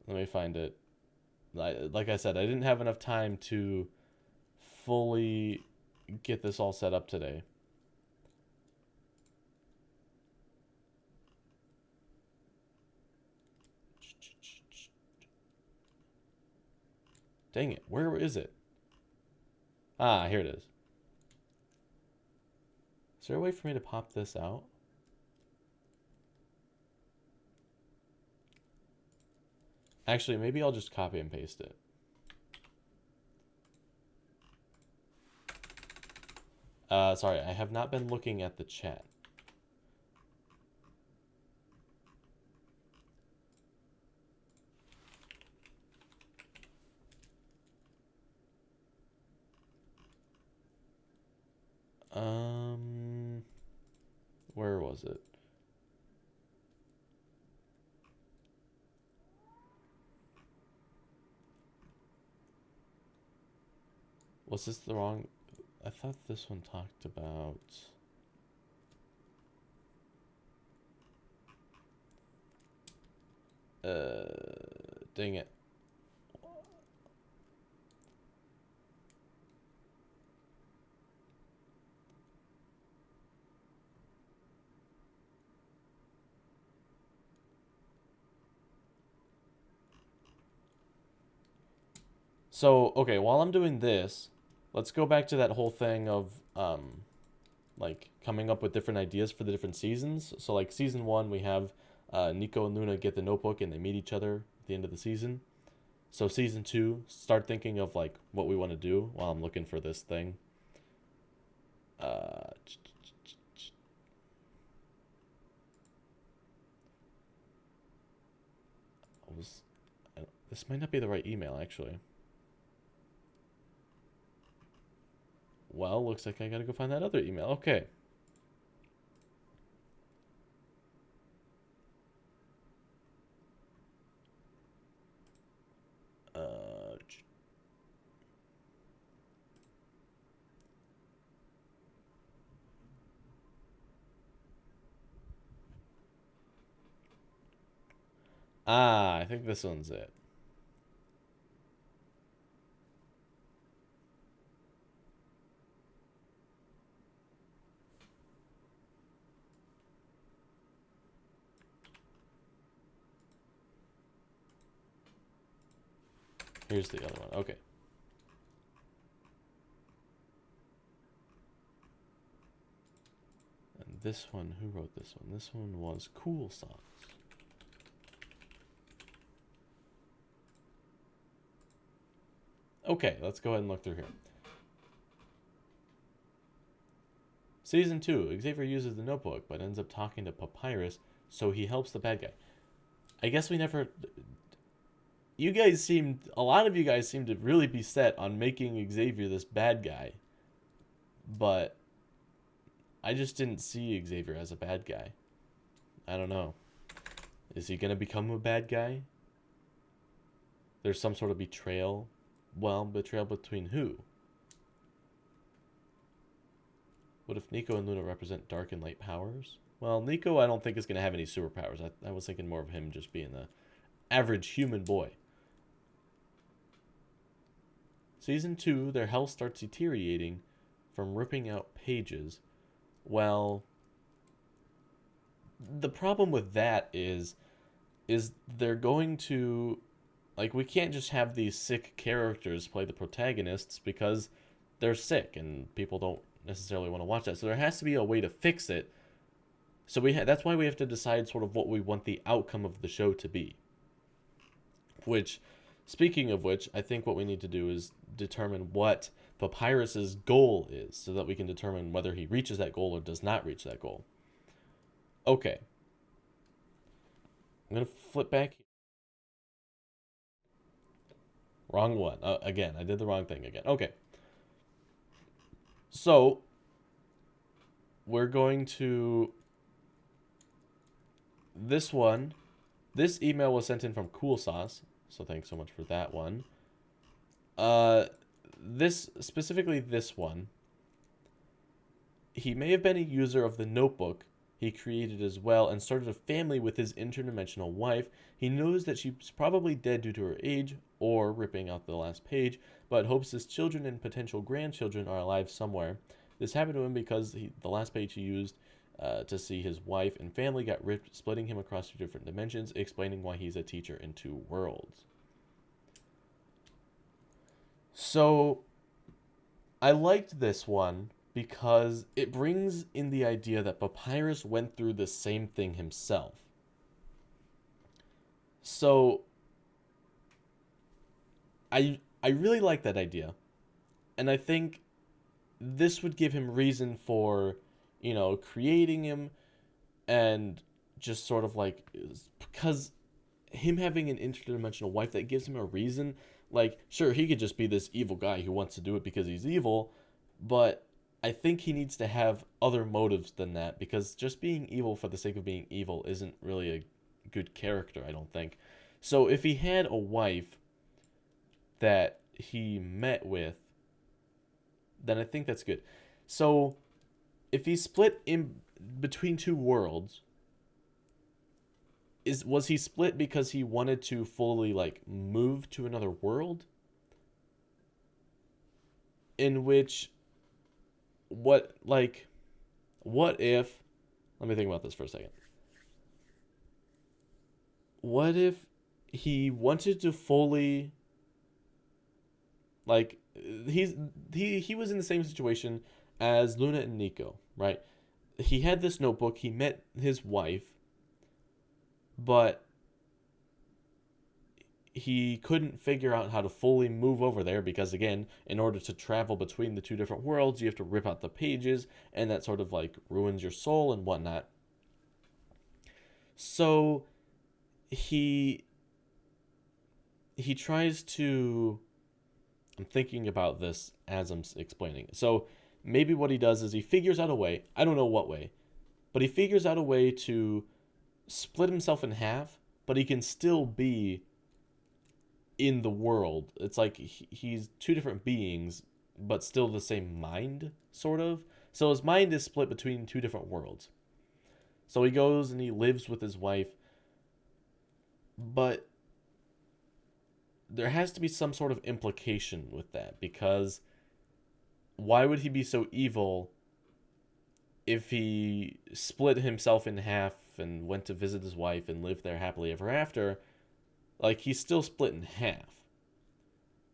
Speaker 1: Let me find it. Like I said, I didn't have enough time to fully get this all set up today. Dang it, where is it? Ah, here it is. Is there a way for me to pop this out? Actually, maybe I'll just copy and paste it. Sorry, I have not been looking at the chat. Where was it? Was this the wrong? I thought this one talked about. Dang it. So, okay, while I'm doing this, let's go back to that whole thing of like coming up with different ideas for the different seasons. So like season 1, we have Nico and Luna get the notebook and they meet each other at the end of the season. So season 2, start thinking of like what we want to do while I'm looking for this thing. I this might not be the right email actually. Well, looks like I gotta go find that other email. Okay. I think this one's it. Here's the other one. Okay. And this one, who wrote this one? This one was Cool Songs. Okay, let's go ahead and look through here. Season 2, Xavier uses the notebook, but ends up talking to Papyrus, so he helps the bad guy. I guess we never... a lot of you guys seem to really be set on making Xavier this bad guy. But I just didn't see Xavier as a bad guy. I don't know. Is he going to become a bad guy? There's some sort of betrayal. Well, betrayal between who? What if Nico and Luna represent dark and light powers? Well, Nico I don't think is going to have any superpowers. I was thinking more of him just being the average human boy. Season 2, their health starts deteriorating from ripping out pages. Well, the problem with that is they're going to... Like, we can't just have these sick characters play the protagonists because they're sick and people don't necessarily want to watch that. So there has to be a way to fix it. So that's why we have to decide sort of what we want the outcome of the show to be. Which, speaking of which, I think what we need to do is determine what Papyrus's goal is so that we can determine whether he reaches that goal or does not reach that goal. Okay. I'm going to flip back. Wrong one. Again, I did the wrong thing again. Okay. So, we're going to... This one. This email was sent in from Cool Sauce. So thanks so much for that one. Specifically this one. He may have been a user of the notebook he created as well and started a family with his interdimensional wife. He knows that she's probably dead due to her age or ripping out the last page, but hopes his children and potential grandchildren are alive somewhere. This happened to him because the last page he used to see his wife and family got ripped, splitting him across 2 different dimensions, explaining why he's a teacher in 2 worlds. So, I liked this one because it brings in the idea that Papyrus went through the same thing himself. So, I really like that idea. And I think this would give him reason for, creating him and just sort of like, because him having an interdimensional wife, that gives him a reason. Like, sure, he could just be this evil guy who wants to do it because he's evil, but I think he needs to have other motives than that, because just being evil for the sake of being evil isn't really a good character, I don't think. So if he had a wife that he met with, then I think that's good. So if he split in between two worlds, was he split because he wanted to fully like move to another world? In which what if, let me think about this for a second. What if he wanted to fully like he was in the same situation as Luna and Nico, right? He had this notebook, he met his wife, but he couldn't figure out how to fully move over there because, again, in order to travel between the two different worlds, you have to rip out the pages, and that sort of like ruins your soul and whatnot. So he tries to, I'm thinking about this as I'm explaining. So maybe what he does is he figures out a way, I don't know what way, but he figures out a way to split himself in half, but he can still be in the world. It's like he's two different beings, but still the same mind, sort of. So his mind is split between two different worlds. So he goes and he lives with his wife, but there has to be some sort of implication with that, because why would he be so evil if he split himself in half and went to visit his wife and lived there happily ever after? Like, he's still split in half.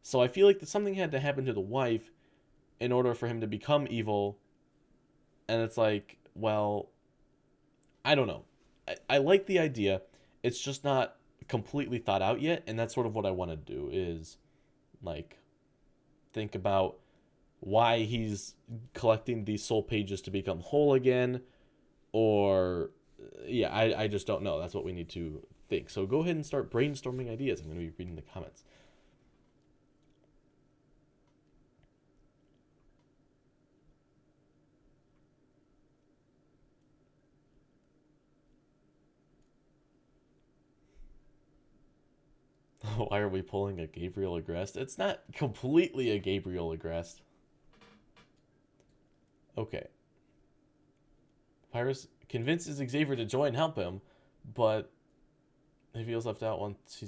Speaker 1: So I feel like that something had to happen to the wife in order for him to become evil. And it's like, well, I don't know. I like the idea. It's just not completely thought out yet. And that's sort of what I want to do, is like think about why he's collecting these soul pages to become whole again. Or, yeah, I just don't know. That's what we need to think. So go ahead and start brainstorming ideas. I'm going to be reading the comments. Why are we pulling a Gabriel Agreste? It's not completely a Gabriel Agreste. Okay. Pyrus convinces Xavier to join, help him, but he feels left out once he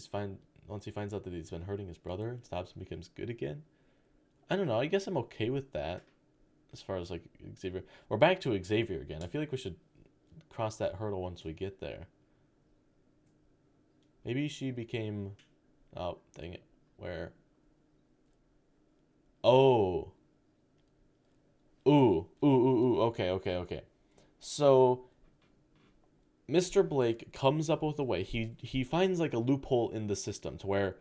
Speaker 1: finds out that he's been hurting his brother and stops and becomes good again. I don't know. I guess I'm okay with that. As far as like Xavier, we're back to Xavier again. I feel like we should cross that hurdle once we get there. Maybe she became. Oh, dang it. Where? Oh. Ooh. Okay. So, Mr. Blake comes up with a way. He finds like a loophole in the system to where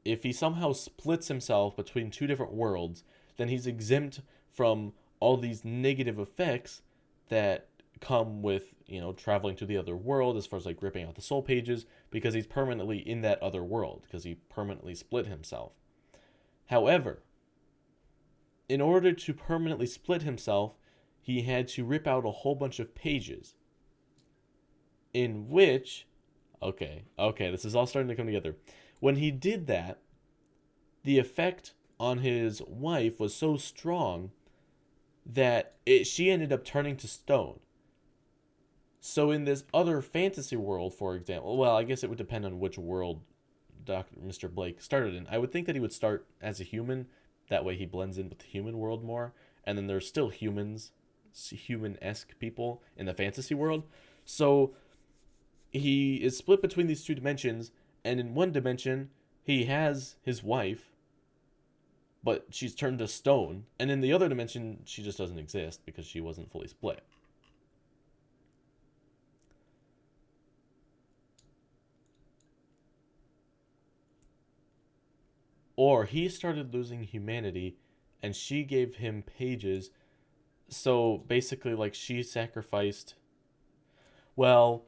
Speaker 1: if he somehow splits himself between two different worlds, then he's exempt from all these negative effects that come with, traveling to the other world, as far as like ripping out the soul pages, because he's permanently in that other world, because he permanently split himself. However, in order to permanently split himself, he had to rip out a whole bunch of pages. In which, okay, this is all starting to come together. When he did that, the effect on his wife was so strong that she ended up turning to stone. So in this other fantasy world, for example, well, I guess it would depend on which world Mr. Blake started in. I would think that he would start as a human. That way he blends in with the human world more. And then there's still humans, human-esque people in the fantasy world. So he is split between these two dimensions. And in one dimension, he has his wife, but she's turned to stone. And in the other dimension, she just doesn't exist because she wasn't fully split. Or he started losing humanity and she gave him pages. So basically, like, she sacrificed. Well,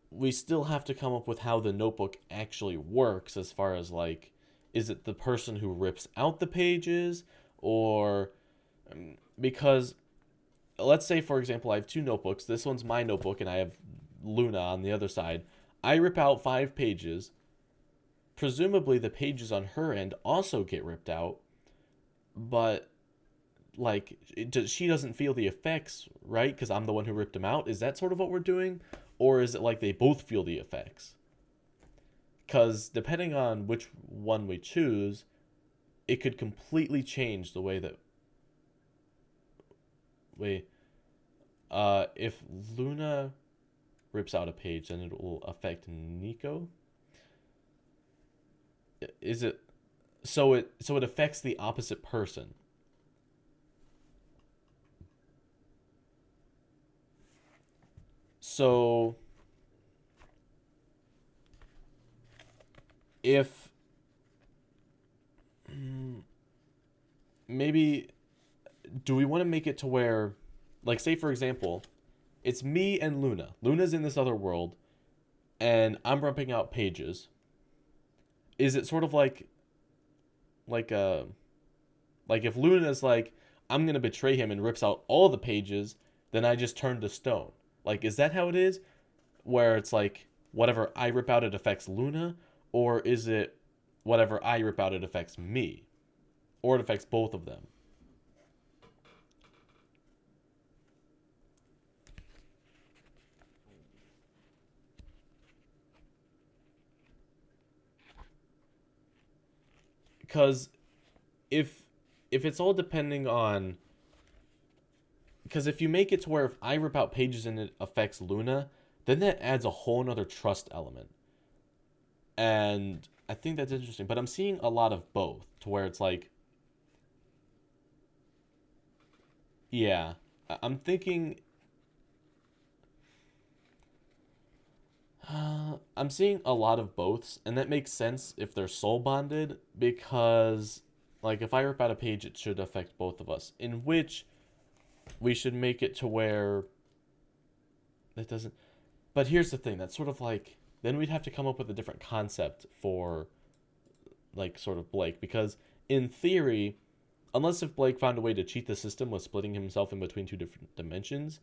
Speaker 1: we still have to come up with how the notebook actually works, as far as like, is it the person who rips out the pages, or because let's say, for example, I have two notebooks. This one's my notebook, and I have Luna on the other side. I rip out 5 pages. Presumably, the pages on her end also get ripped out, but like she doesn't feel the effects, right? Because I'm the one who ripped them out. Is that sort of what we're doing, or is it like they both feel the effects? Because depending on which one we choose, it could completely change the way that we. If Luna rips out a page, then it will affect Nico. Is it so it affects the opposite person? So if maybe do we want to make it to where, like, say for example, it's me and Luna. Luna's in this other world, and I'm ripping out pages. Is it sort of like a like if Luna's like, I'm gonna betray him and rips out all the pages, then I just turn to stone. Like, is that how it is? Where it's like whatever I rip out it affects Luna, or is it whatever I rip out it affects me, or it affects both of them? Because if it's all depending on, because if you make it to where if I rip out pages and it affects Luna, then that adds a whole nother trust element. And I think that's interesting. But I'm seeing a lot of both, to where it's like, yeah, I'm thinking, I'm seeing a lot of boths, and that makes sense if they're soul bonded, because, like, if I rip out a page, it should affect both of us. In which we should make it to where that doesn't. But here's the thing, that's sort of like, then we'd have to come up with a different concept for, like, sort of Blake, because in theory, unless if Blake found a way to cheat the system with splitting himself in between two different dimensions,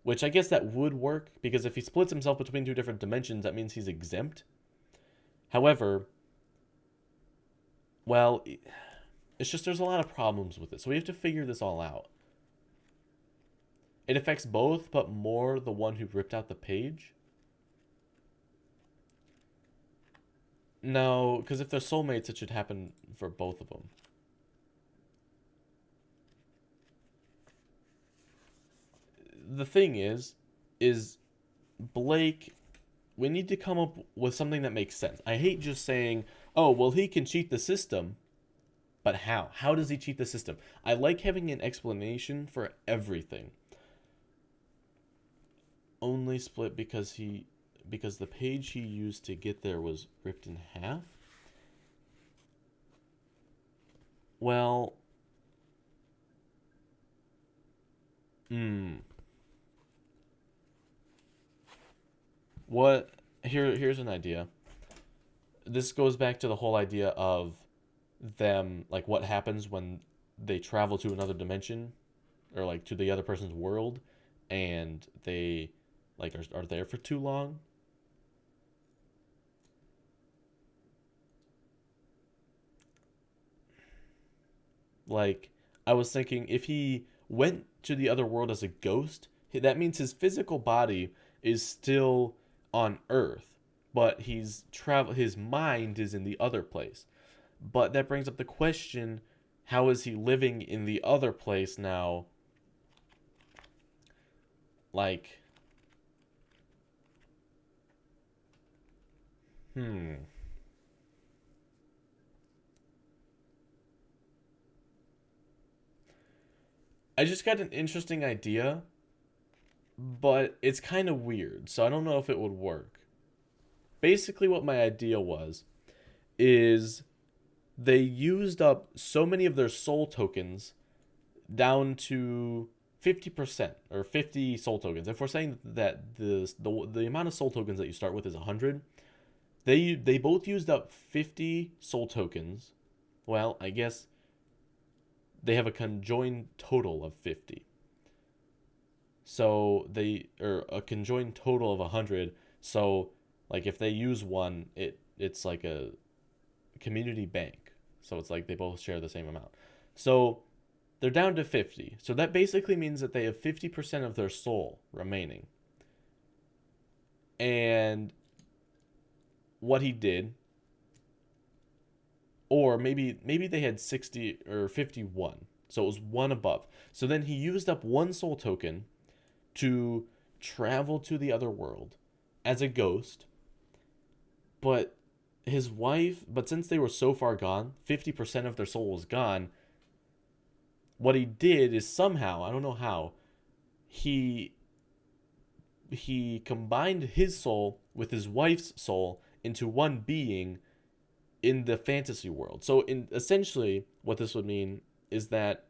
Speaker 1: which I guess that would work, because if he splits himself between two different dimensions, that means he's exempt. However, well, it's just there's a lot of problems with it, so we have to figure this all out. It affects both, but more the one who ripped out the page. No, because if they're soulmates, it should happen for both of them. The thing is Blake, we need to come up with something that makes sense. I hate just saying, oh, well, he can cheat the system, but how? How does he cheat the system? I like having an explanation for everything. Only split because the page he used to get there was ripped in half? Well, hmm. What here's an idea. This goes back to the whole idea of them, like what happens when they travel to another dimension, or like to the other person's world, and they like are there for too long. Like, I was thinking if he went to the other world as a ghost, that means his physical body is still on Earth, but his mind is in the other place. But that brings up the question, how is he living in the other place now? Like, hmm. I just got an interesting idea, but it's kind of weird, so I don't know if it would work. Basically, what my idea was is they used up so many of their soul tokens down to 50% or 50 soul tokens. If we're saying that the amount of soul tokens that you start with is 100, they both used up 50 soul tokens. Well, I guess they have a conjoined total of 50. So or a conjoined total of 100. So like if they use one, it's like a community bank. So it's like they both share the same amount. So they're down to 50. So that basically means that they have 50% of their soul remaining. And what he did, or maybe they had 60 or 51. So it was one above. So then he used up one soul token to travel to the other world as a ghost. But since they were so far gone, 50% of their soul was gone. What he did is somehow, I don't know how, he combined his soul with his wife's soul into one being in the fantasy world. So essentially what this would mean is that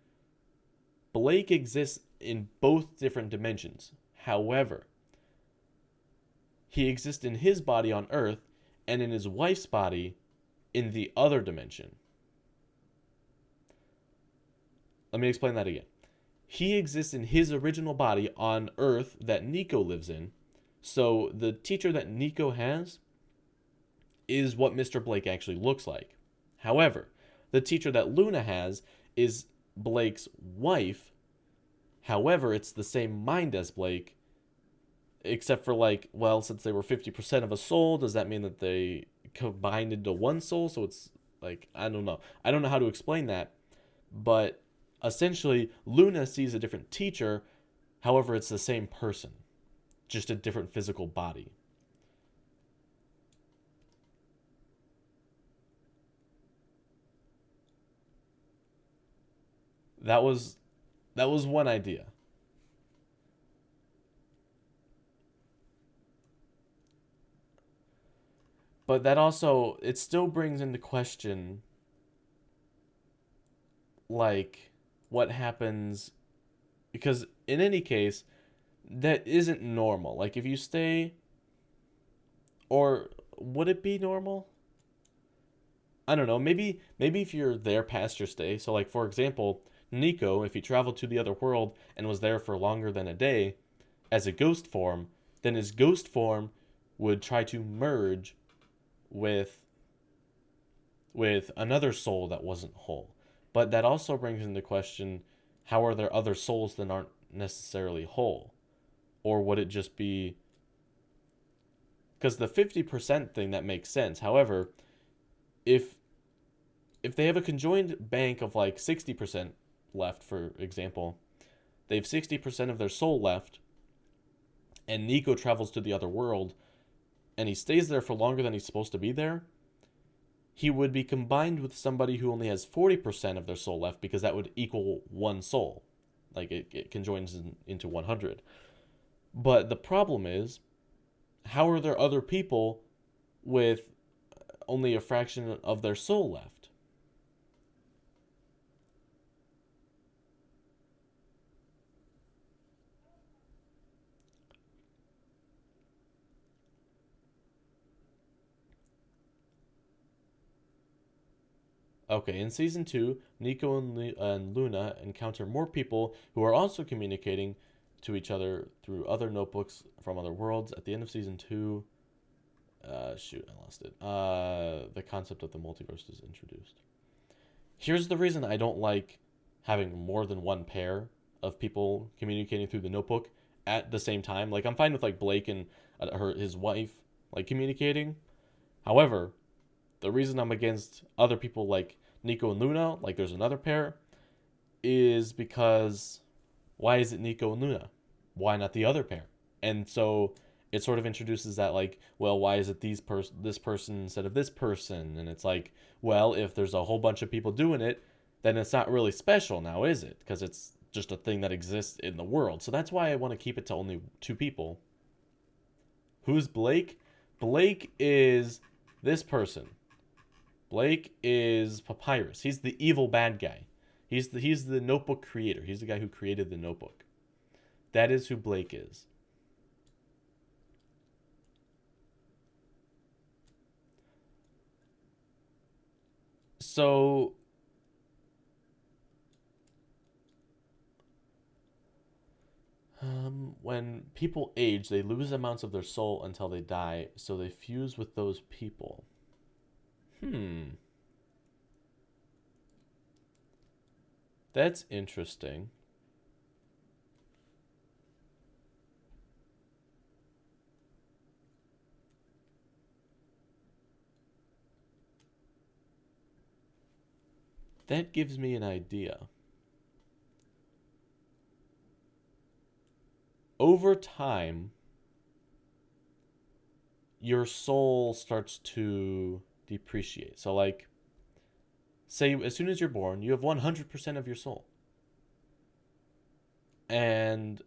Speaker 1: Blake exists in both different dimensions. However, he exists in his body on Earth and in his wife's body in the other dimension. Let me explain that again. He exists in his original body on Earth that Nico lives in. So the teacher that Nico has is what Mr. Blake actually looks like. However, the teacher that Luna has is Blake's wife. However, it's the same mind as Blake, except for like, well, since they were 50% of a soul, does that mean that they combined into one soul? So it's like, I don't know. I don't know how to explain that. But essentially, Luna sees a different teacher. However, it's the same person, just a different physical body. That was one idea. But that also, it still brings into question like what happens, because in any case that isn't normal. Like if you stay, or would it be normal? I don't know. Maybe if you're there past your stay. So like for example, Nico, if he traveled to the other world and was there for longer than a day as a ghost form, then his ghost form would try to merge with another soul that wasn't whole. But that also brings into question, how are there other souls that aren't necessarily whole? Or would it just be, because the 50% thing, that makes sense. However, if they have a conjoined bank of like 60% left, for example, they have 60% of their soul left, and Nico travels to the other world, and he stays there for longer than he's supposed to be there, he would be combined with somebody who only has 40% of their soul left, because that would equal one soul. Like it conjoins into 100. But the problem is, how are there other people with only a fraction of their soul left? Okay, in season 2, Nico and Luna encounter more people who are also communicating to each other through other notebooks from other worlds. At the end of season 2, shoot, I lost it. The concept of the multiverse is introduced. Here's the reason I don't like having more than one pair of people communicating through the notebook at the same time. Like I'm fine with like Blake and his wife like communicating. However, the reason I'm against other people like Nico and Luna, like there's another pair, is because why is it Nico and Luna? Why not the other pair? And so it sort of introduces that like, well, why is it this person instead of this person? And it's like, well, if there's a whole bunch of people doing it, then it's not really special now, is it? Because it's just a thing that exists in the world. So that's why I want to keep it to only two people. Who's Blake? Blake is this person. Blake is Papyrus. He's the evil bad guy. He's the notebook creator. He's the guy who created the notebook. That is who Blake is. So when people age, they lose amounts of their soul until they die, so they fuse with those people. That's interesting. That gives me an idea. Over time, your soul starts to depreciate. So, like, say as soon as you're born, you have 100% of your soul. And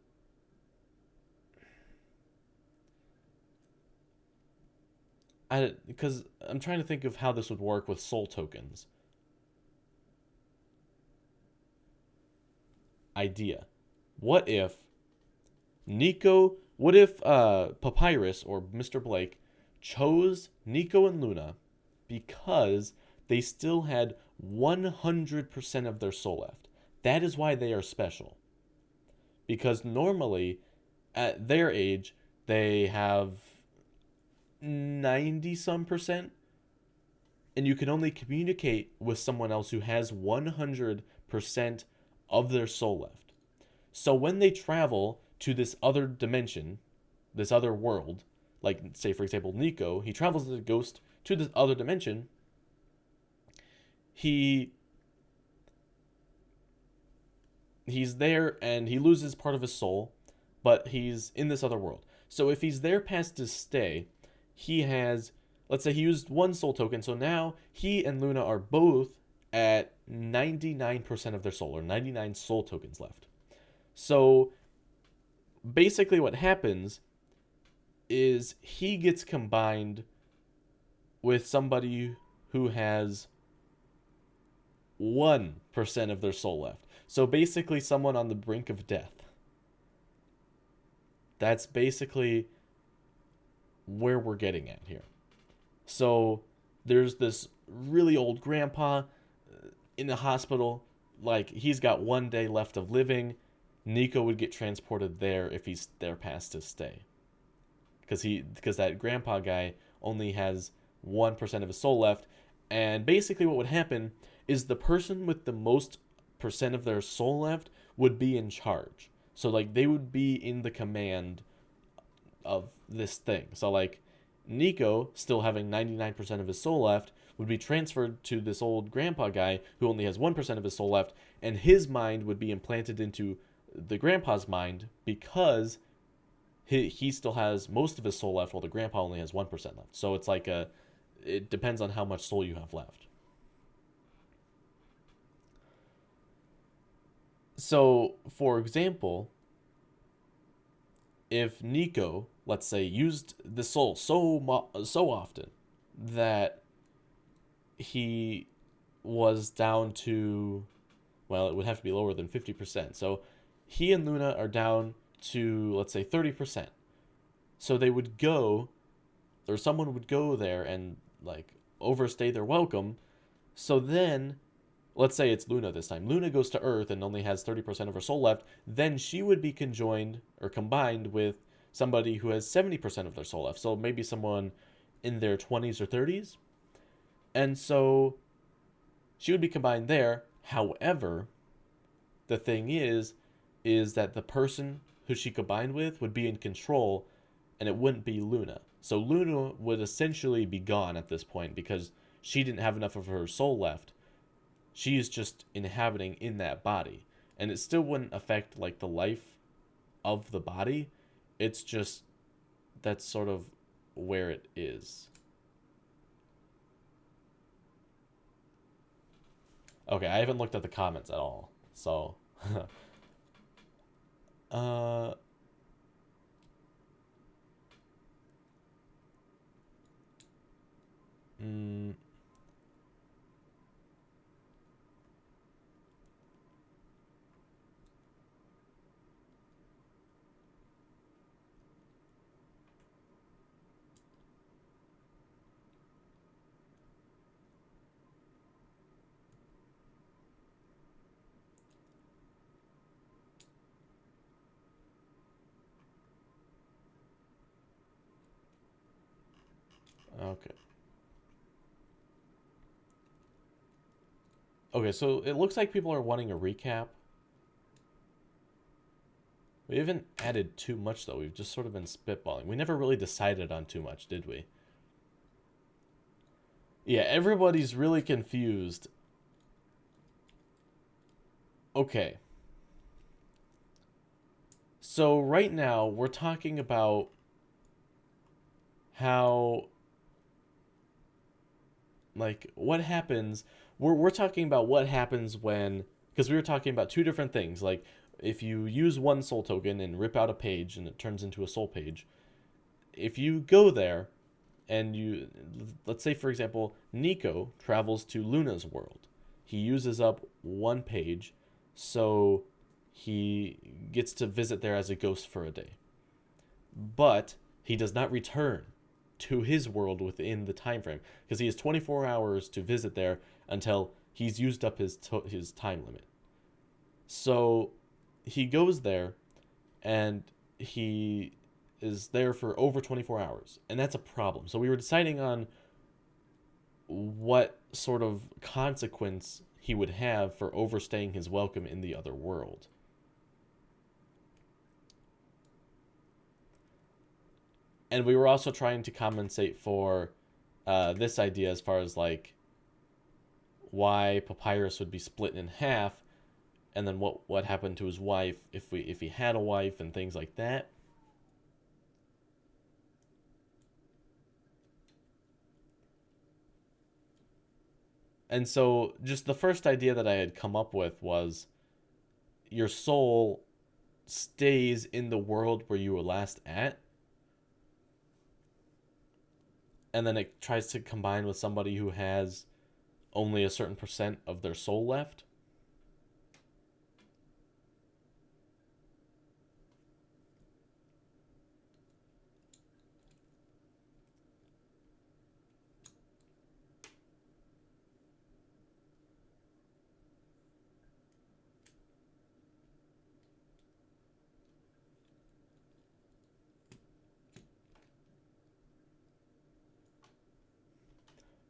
Speaker 1: because I'm trying to think of how this would work with soul tokens. Idea. What if Papyrus or Mr. Blake chose Nico and Luna because they still had 100% of their soul left? That is why they are special. Because normally, at their age, they have 90 some percent, and you can only communicate with someone else who has 100% of their soul left. So when they travel to this other dimension, this other world, like say for example Nico, he travels as a ghost to this other dimension. He's there and he loses part of his soul, but he's in this other world. So if he's there past his stay, he has, let's say he used one soul token, so now he and Luna are both at 99% of their soul, or 99 soul tokens left. So basically what happens is he gets combined with somebody who has 1% of their soul left. So basically someone on the brink of death. That's basically where we're getting at here. So there's this really old grandpa in the hospital. Like, he's got 1 day left of living. Nico would get transported there if he's there past his stay. Because that grandpa guy only has 1% of his soul left. And basically what would happen is the person with the most percent of their soul left would be in charge. So like they would be in the command of this thing. So like Nico, still having 99% of his soul left, would be transferred to this old grandpa guy who only has 1% of his soul left, and his mind would be implanted into the grandpa's mind because he still has most of his soul left while the grandpa only has 1% left. So it's like it depends on how much soul you have left. So, for example, if Nico, let's say, used the soul so often that he was down to, well, it would have to be lower than 50%. So he and Luna are down to, let's say, 30%. So they would go, or someone would go there and like overstay their welcome. So then, let's say it's Luna this time. Luna goes to Earth and only has 30% of her soul left. Then she would be conjoined or combined with somebody who has 70% of their soul left. So maybe someone in their 20s or 30s. And so she would be combined there. However, the thing is that the person who she combined with would be in control, and it wouldn't be Luna. So Luna would essentially be gone at this point because she didn't have enough of her soul left. She is just inhabiting in that body, and it still wouldn't affect like the life of the body. It's just that's sort of where it is. Okay, I haven't looked at the comments at all. So uh mm, Okay. Okay, so it looks like people are wanting a recap. We haven't added too much, though. We've just sort of been spitballing. We never really decided on too much, did we? Yeah, everybody's really confused. Okay. So right now, we're talking about how, like, what happens. We're talking about what happens when, because we were talking about two different things. Like, if you use one soul token and rip out a page and it turns into a soul page, if you go there and you, let's say for example, Nico travels to Luna's world. He uses up one page, so he gets to visit there as a ghost for a day. But he does not return to his world within the time frame because he has 24 hours to visit there until he's used up his time limit. So he goes there and he is there for over 24 hours, and that's a problem. So we were deciding on what sort of consequence he would have for overstaying his welcome in the other world. And we were also trying to compensate for this idea as far as like why Papyrus would be split in half, and then what happened to his wife if he had a wife and things like that. And so just the first idea that I had come up with was your soul stays in the world where you were last at, and then it tries to combine with somebody who has only a certain percent of their soul left.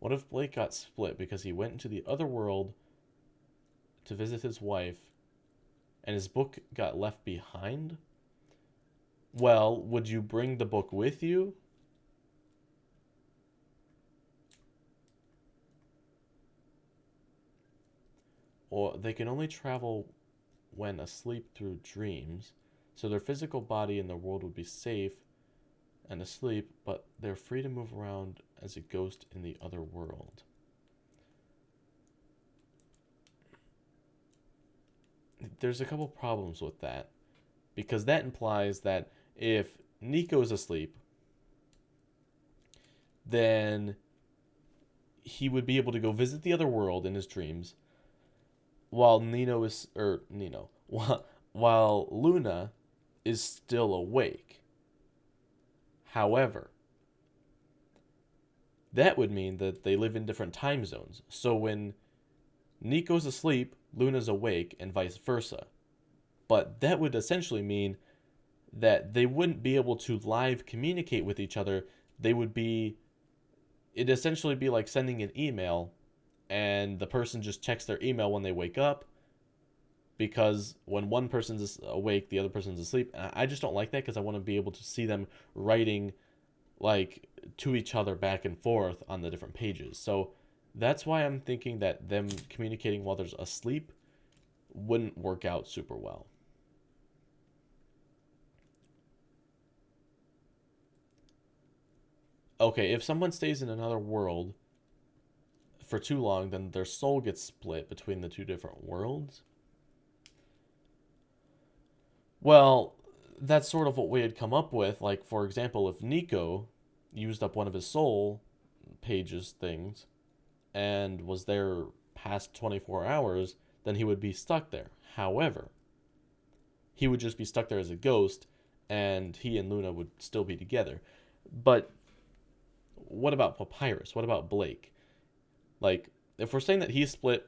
Speaker 1: What if Blake got split because he went into the other world to visit his wife and his book got left behind? Well, would you bring the book with you? Or they can only travel when asleep through dreams, so their physical body in the world would be safe and asleep, but they're free to move around as a ghost in the other world. There's a couple problems with that, because that implies that if Nico's asleep, then he would be able to go visit the other world in his dreams, while while Luna is still awake. However, that would mean that they live in different time zones. So when Nico's asleep, Luna's awake, and vice versa. But that would essentially mean that they wouldn't be able to live communicate with each other. It'd essentially be like sending an email and the person just checks their email when they wake up, because when one person's awake, the other person's asleep. And I just don't like that because I want to be able to see them writing like to each other back and forth on the different pages. So that's why I'm thinking that them communicating while there's asleep wouldn't work out super well. Okay, if someone stays in another world for too long, then their soul gets split between the two different worlds. Well, that's sort of what we had come up with. Like, for example, if Nico used up one of his soul pages things and was there past 24 hours, then he would be stuck there. However, he would just be stuck there as a ghost, and he and Luna would still be together. But what about Papyrus? What about Blake? Like, if we're saying that he's split,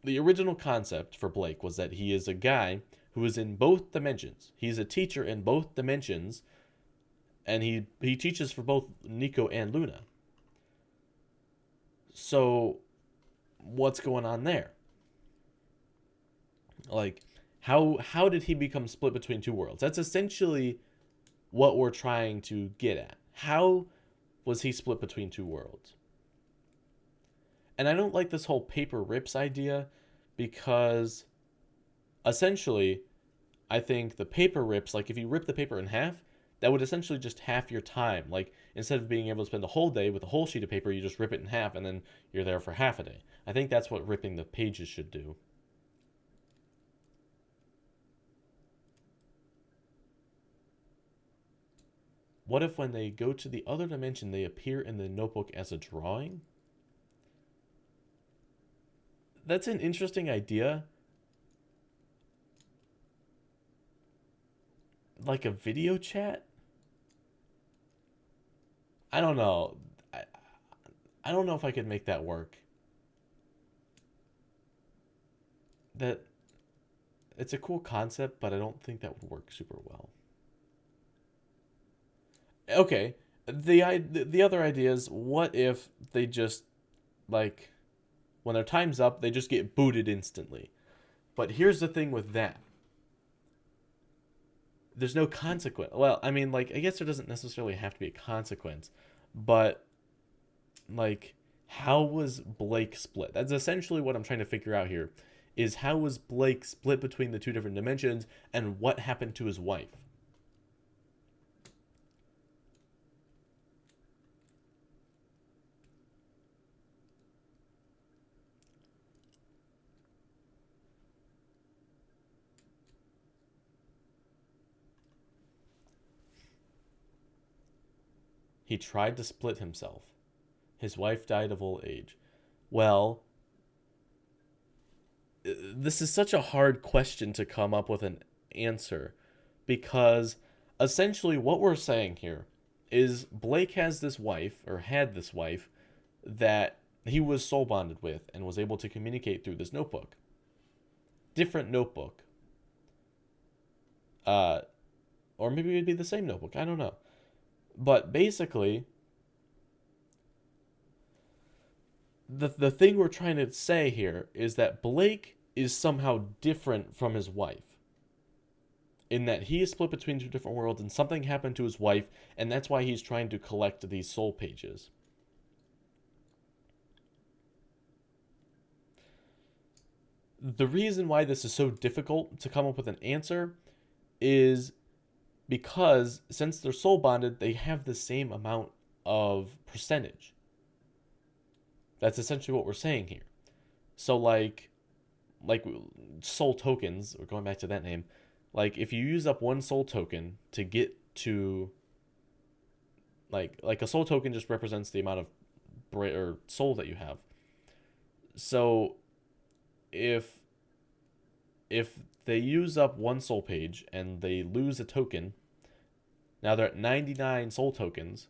Speaker 1: the original concept for Blake was that he is a guy who is in both dimensions. He's a teacher in both dimensions, and he teaches for both Nico and Luna. So what's going on there? Like, how did he become split between two worlds? That's essentially what we're trying to get at. How was he split between two worlds? And I don't like this whole paper rips idea, because essentially I think the paper rips, like if you rip the paper in half, that would essentially just half your time. Like instead of being able to spend the whole day with a whole sheet of paper, you just rip it in half and then you're there for half a day. I think that's what ripping the pages should do. What if when they go to the other dimension, they appear in the notebook as a drawing? That's an interesting idea. Like a video chat? I don't know. I, I don't know if I could make that work. That It's a cool concept, but I don't think that would work super well. Okay, the other idea is, what if they just, like, when their time's up, they just get booted instantly. But here's the thing with that: there's no consequence. Well, I mean, like, I guess there doesn't necessarily have to be a consequence, but like, how was Blake split? That's essentially what I'm trying to figure out here. Is how was Blake split between the two different dimensions, and what happened to his wife? He tried to split himself. His wife died of old age. Well, this is such a hard question to come up with an answer, because essentially what we're saying here is Blake has this wife, or had this wife, that he was soul bonded with and was able to communicate through this notebook. Different notebook. Uh, or maybe it'd be the same notebook. I don't know. But basically, the thing we're trying to say here is that Blake is somehow different from his wife, in that he is split between two different worlds and something happened to his wife, and that's why he's trying to collect these soul pages. The reason why this is so difficult to come up with an answer is because since they're soul bonded, they have the same amount of percentage. That's essentially what we're saying here. So like soul tokens, or going back to that name, like if you use up one soul token to get to, like a soul token just represents the amount of or soul that you have. So if if they use up one soul page and they lose a token, now they're at 99 soul tokens.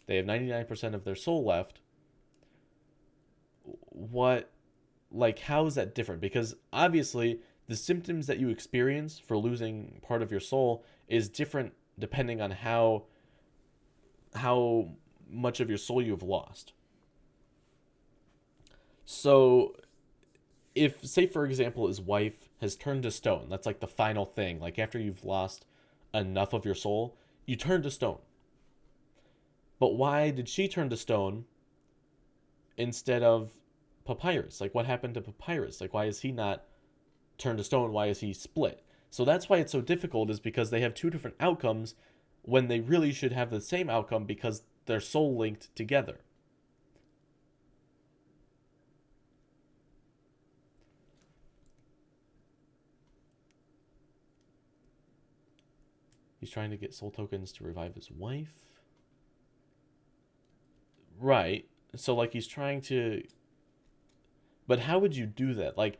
Speaker 1: They have 99% of their soul left. What, like, how is that different? Because obviously the symptoms that you experience for losing part of your soul is different depending on how much of your soul you've lost. So if, say for example, his wife has turned to stone, that's like the final thing, like after you've lost enough of your soul, you turn to stone. But why did she turn to stone instead of Papyrus? Like, what happened to Papyrus? Like, why is he not turned to stone? Why is he split? So that's why it's so difficult, is because they have two different outcomes when they really should have the same outcome, because they're soul linked together. He's trying to get soul tokens to revive his wife. Right. So, like, he's trying to. But how would you do that? Like,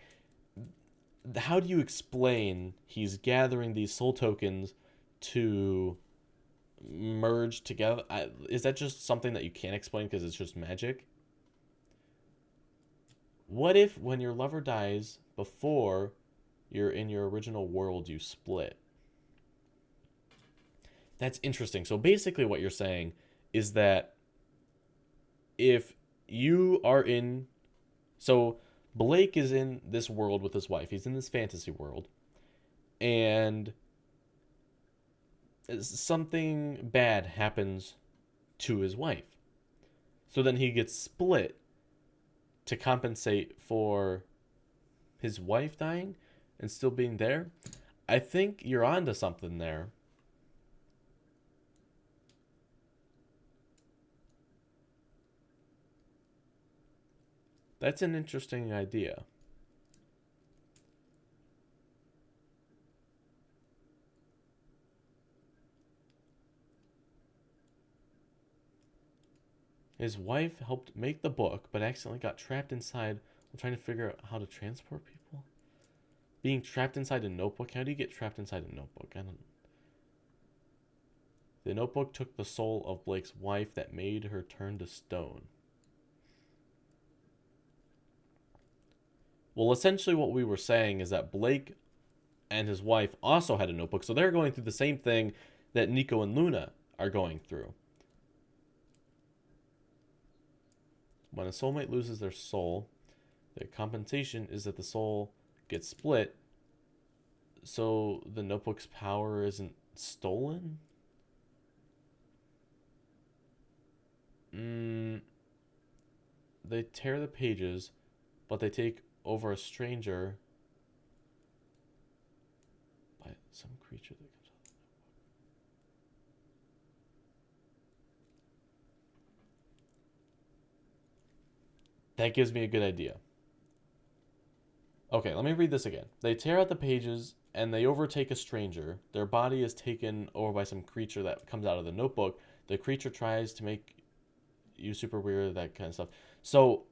Speaker 1: how do you explain he's gathering these soul tokens to merge together? Is that just something that you can't explain because it's just magic? What if when your lover dies before you're in your original world, you split? That's interesting. So basically, what you're saying is that if you are in. So Blake is in this world with his wife. He's in this fantasy world, and something bad happens to his wife. So then he gets split to compensate for his wife dying and still being there. I think you're onto something there. That's an interesting idea. His wife helped make the book, but accidentally got trapped inside while trying to figure out how to transport people. Being trapped inside a notebook? How do you get trapped inside a notebook? I don't. The notebook took the soul of Blake's wife that made her turn to stone. Well, essentially what we were saying is that Blake and his wife also had a notebook, so they're going through the same thing that Nico and Luna are going through. When a soulmate loses their soul, their compensation is that the soul gets split, so the notebook's power isn't stolen? They tear the pages, but they take over a stranger by some creature that comes out. That gives me a good idea. Okay, let me read this again. They tear out the pages and they overtake a stranger. Their body is taken over by some creature that comes out of the notebook. The creature tries to make you super weird, that kind of stuff. So,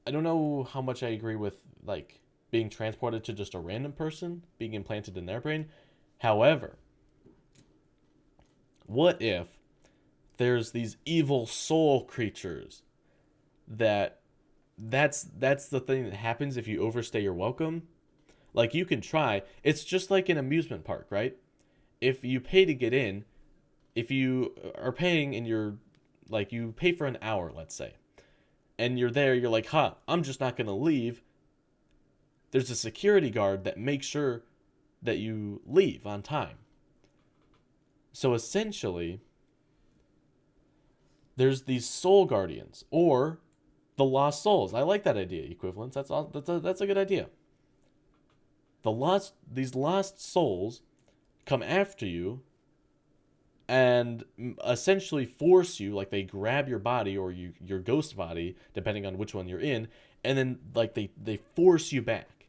Speaker 1: I don't know how much I agree with, like, being transported to just a random person, being implanted in their brain. However, what if there's these evil soul creatures that's the thing that happens if you overstay your welcome? Like, you can try. It's just like an amusement park, right? If you pay to get in, if you are paying and you're like, you pay for an hour, let's say, and you're there, you're like, I'm just not gonna leave. There's a security guard that makes sure that you leave on time. So essentially, there's these soul guardians or the lost souls. I like that idea, equivalence. That's a good idea. These lost souls come after you and essentially force you, like they grab your body or your ghost body, depending on which one you're in, and then like they force you back.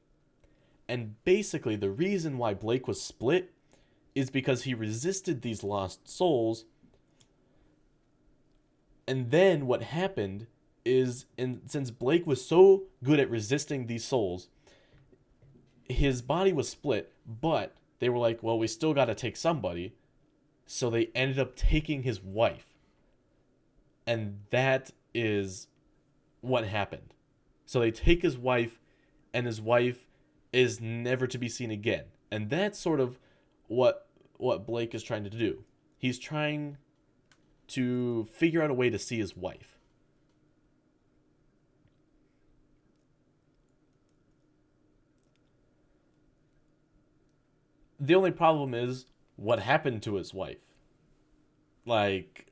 Speaker 1: And basically the reason why Blake was split is because he resisted these lost souls. And then what happened is, since Blake was so good at resisting these souls, his body was split, but they were like, well, we still got to take somebody. So they ended up taking his wife. And that is what happened. So they take his wife, and his wife is never to be seen again. And that's sort of what Blake is trying to do. He's trying to figure out a way to see his wife. The only problem is what happened to his wife. Like,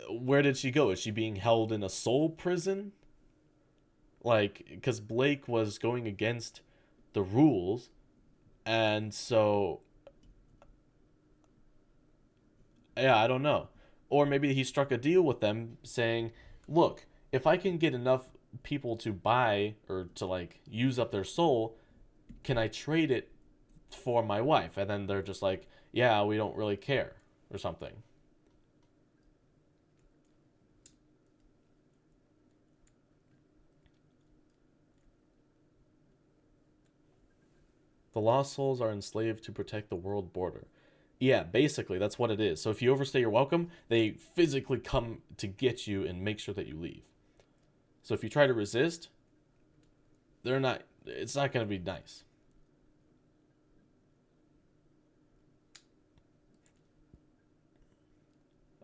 Speaker 1: where did she go? Is she being held in a soul prison? Like, because Blake was going against the rules, and so, yeah, I don't know. Or maybe he struck a deal with them saying, look, if I can get enough people to buy or to, like, use up their soul, can I trade it for my wife? And then they're just like, yeah, we don't really care, or something. The lost souls are enslaved to protect the world border. Yeah, basically, that's what it is. So if you overstay your welcome, they physically come to get you and make sure that you leave. So if you try to resist, it's not going to be nice.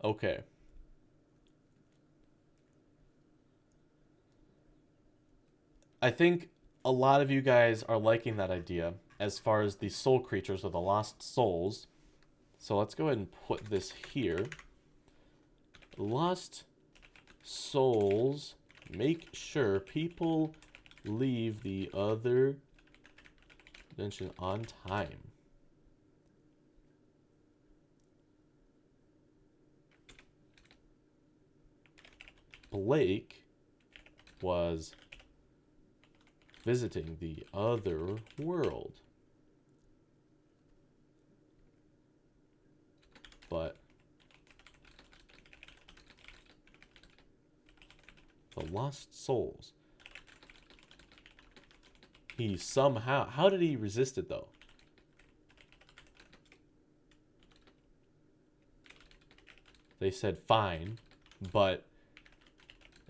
Speaker 1: Okay. I think a lot of you guys are liking that idea as far as the soul creatures or the lost souls. So let's go ahead and put this here. Lost souls, make sure people leave the other dimension on time. Blake was visiting the other world. But the lost souls. He somehow... How did he resist it, though? They said fine, but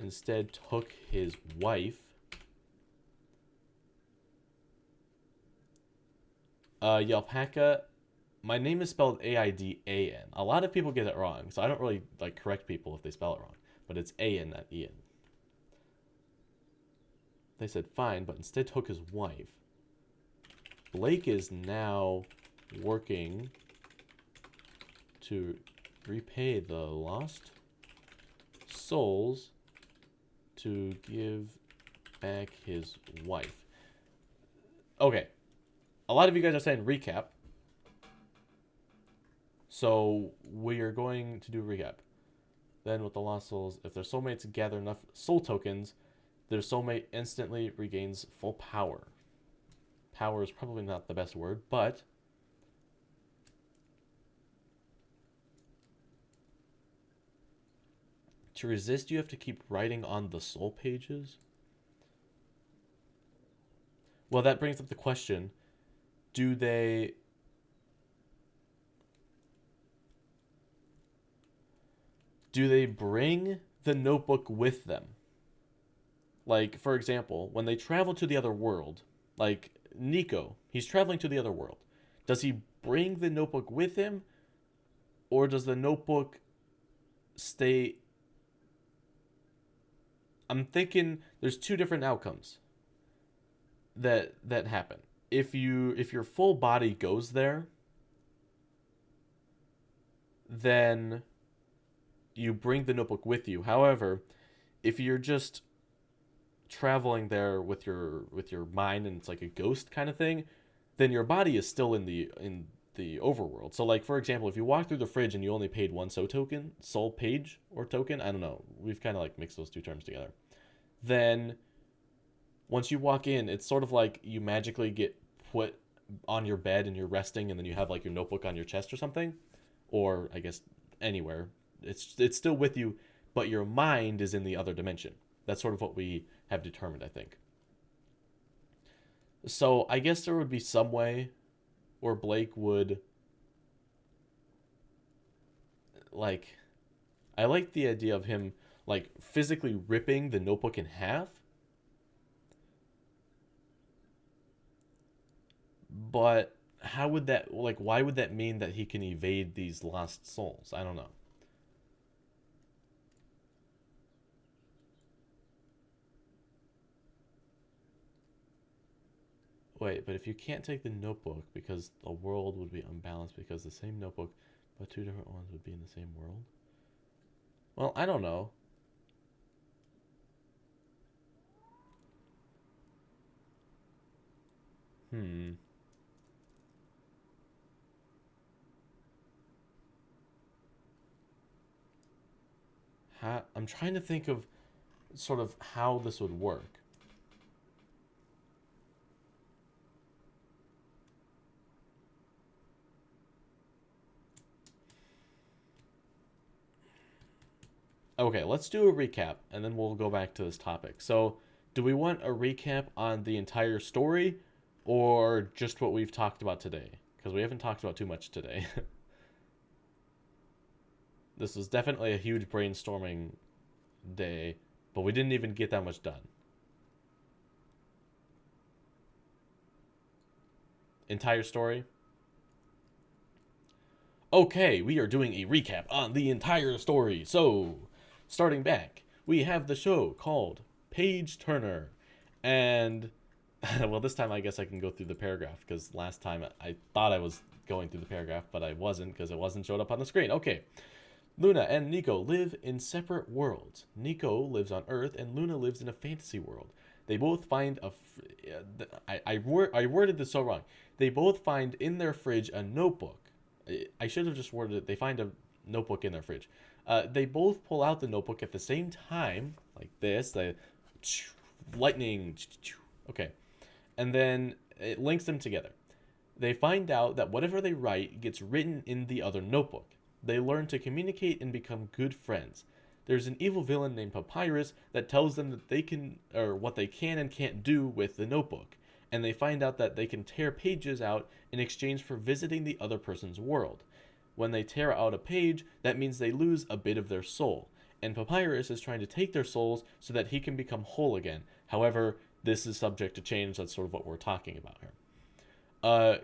Speaker 1: instead took his wife. Yalpaca, my name is spelled A-I-D-A-N. A lot of people get it wrong, so I don't really like correct people if they spell it wrong. But it's A-N, not E-N. They said fine, but instead took his wife. Blake is now working to repay the lost souls to give back his wife. Okay. A lot of you guys are saying recap. So we are going to do a recap. Then with the lost souls, if their soulmates gather enough soul tokens, their soulmate instantly regains full power. Power is probably not the best word, but to resist, you have to keep writing on the soul pages. Well, that brings up the question, do they bring the notebook with them? Like, for example, when they travel to the other world, like Nico, he's traveling to the other world. Does he bring the notebook with him? Or does the notebook stay... I'm thinking there's two different outcomes that happen. If your full body goes there, then you bring the notebook with you. However, if you're just traveling there with your mind and it's like a ghost kind of thing, then your body is still in the overworld. So like, for example, if you walk through the fridge and you only paid one soul page or token, I don't know, we've kind of like mixed those two terms together, then once you walk in, it's sort of like you magically get put on your bed and you're resting, and then you have like your notebook on your chest or something, or I guess anywhere. It's still with you, but your mind is in the other dimension. That's sort of what we have determined, I think. So I guess there would be some way where Blake would, like, I like the idea of him like physically ripping the notebook in half. But how would that, like, why would that mean that he can evade these lost souls? I don't know. Wait, but if you can't take the notebook because the world would be unbalanced because the same notebook, but two different ones would be in the same world? Well, I don't know. I'm trying to think of sort of how this would work. Okay, let's do a recap, and then we'll go back to this topic. So, do we want a recap on the entire story, or just what we've talked about today? Because we haven't talked about too much today. This was definitely a huge brainstorming day, but we didn't even get that much done. Entire story? Okay, we are doing a recap on the entire story. So, starting back, we have the show called Page Turner, And well, this time I guess I can go through the paragraph, because last time I thought I was going through the paragraph, but I wasn't, because it wasn't showed up on the screen. Okay. Luna and Nico live in separate worlds. Nico lives on Earth, and Luna lives in a fantasy world. They both find I worded this so wrong. They both find in their fridge a notebook. I should have just worded it. They find a notebook in their fridge. They both pull out the notebook at the same time, like this. They lightning. Okay, and then it links them together. They find out that whatever they write gets written in the other notebook. They learn to communicate and become good friends. There's an evil villain named Papyrus that tells them that they can, or what they can and can't do with the notebook. And they find out that they can tear pages out in exchange for visiting the other person's world. When they tear out a page, that means they lose a bit of their soul. And Papyrus is trying to take their souls so that he can become whole again. However, this is subject to change. That's sort of what we're talking about here.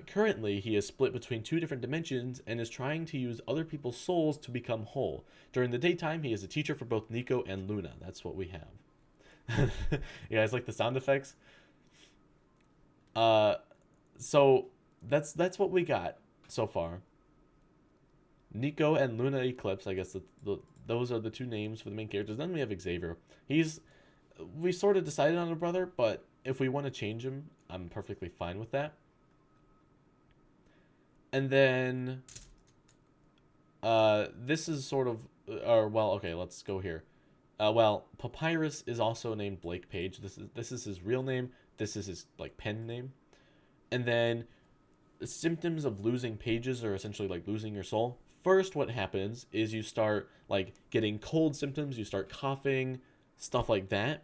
Speaker 1: Currently, he is split between two different dimensions and is trying to use other people's souls to become whole. During the daytime, he is a teacher for both Nico and Luna. That's what we have. You guys like the sound effects? So that's what we got so far. Nico and Luna Eclipse, I guess those are the two names for the main characters. Then we have Xavier. We sort of decided on a brother, but if we want to change him, I'm perfectly fine with that. And then this is sort of, okay, let's go here. Papyrus is also named Blake Page. This is his real name. This is his like pen name. And then the symptoms of losing pages are essentially like losing your soul. First, what happens is you start like getting cold symptoms. You start coughing, stuff like that.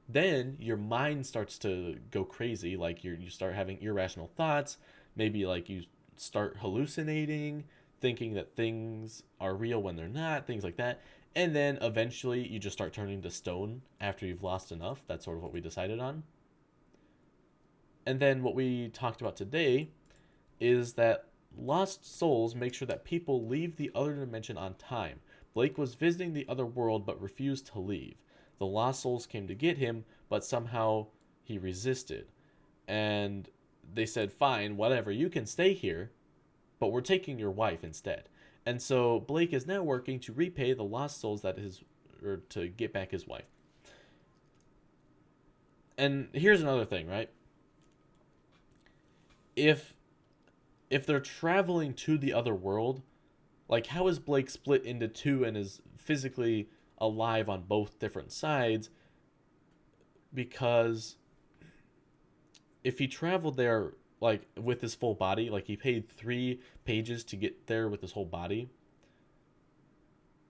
Speaker 1: Then your mind starts to go crazy. Like you start having irrational thoughts. Maybe like you start hallucinating, thinking that things are real when they're not, things like that. And then eventually you just start turning to stone after you've lost enough. That's sort of what we decided on. And then what we talked about today is that lost souls make sure that people leave the other dimension on time. Blake was visiting the other world but refused to leave. The lost souls came to get him, but somehow he resisted. And they said, fine, whatever, you can stay here, but we're taking your wife instead. And so Blake is now working to repay the lost souls or to get back his wife. And here's another thing, right? If they're traveling to the other world, like how is Blake split into two and is physically alive on both different sides? Because if he traveled there like with his full body, like he paid 3 pages to get there with his whole body,